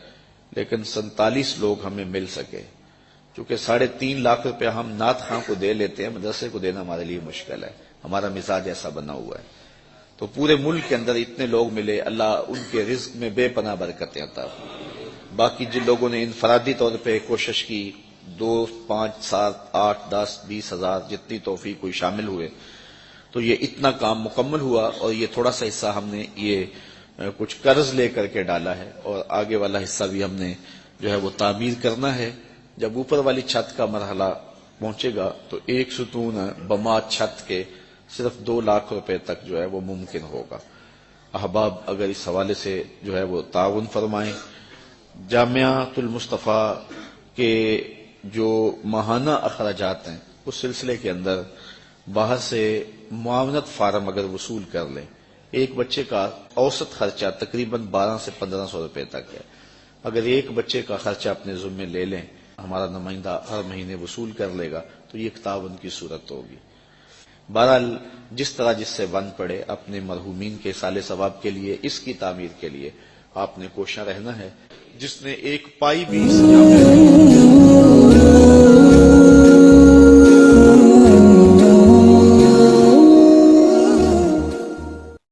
لیکن 47 لوگ ہمیں مل سکے، چونکہ 3.5 لاکھ روپے ہم نعت خاں کو دے لیتے ہیں، مدرسے کو دینا ہمارے لیے مشکل ہے، ہمارا مزاج ایسا بنا ہوا ہے، تو پورے ملک کے اندر اتنے لوگ ملے، اللہ ان کے رزق میں بے پناہ برکتیں عطا فرمائے۔ باقی جن لوگوں نے انفرادی طور پہ کوشش کی، 2، 5، 7، 8، 10، 20 ہزار جتنی توفیق کوئی شامل ہوئے، تو یہ اتنا کام مکمل ہوا، اور یہ تھوڑا سا حصہ ہم نے یہ کچھ قرض لے کر کے ڈالا ہے، اور آگے والا حصہ بھی ہم نے جو ہے وہ تعمیر کرنا ہے، جب اوپر والی چھت کا مرحلہ پہنچے گا تو ایک ستون بما چھت کے صرف 2 لاکھ روپے تک جو ہے وہ ممکن ہوگا۔ احباب اگر اس حوالے سے جو ہے وہ تعاون فرمائیں، جامعۃ المصطفیٰ کے جو ماہانہ اخراجات ہیں اس سلسلے کے اندر باہر سے معاونت فارم اگر وصول کر لیں، ایک بچے کا اوسط خرچہ تقریباً 1200 سے 1500 روپے تک ہے۔ اگر ایک بچے کا خرچہ اپنے ذمے لے لیں، ہمارا نمائندہ ہر مہینے وصول کر لے گا تو یہ ایک تعاون کی صورت ہوگی۔ بہرحال جس طرح جس سے بن پڑے اپنے مرحومین کے اصالِ ثواب کے لیے، اس کی تعمیر کے لیے آپ نے کوشاں رہنا ہے۔ جس نے ایک پائی بھی اس جامعہ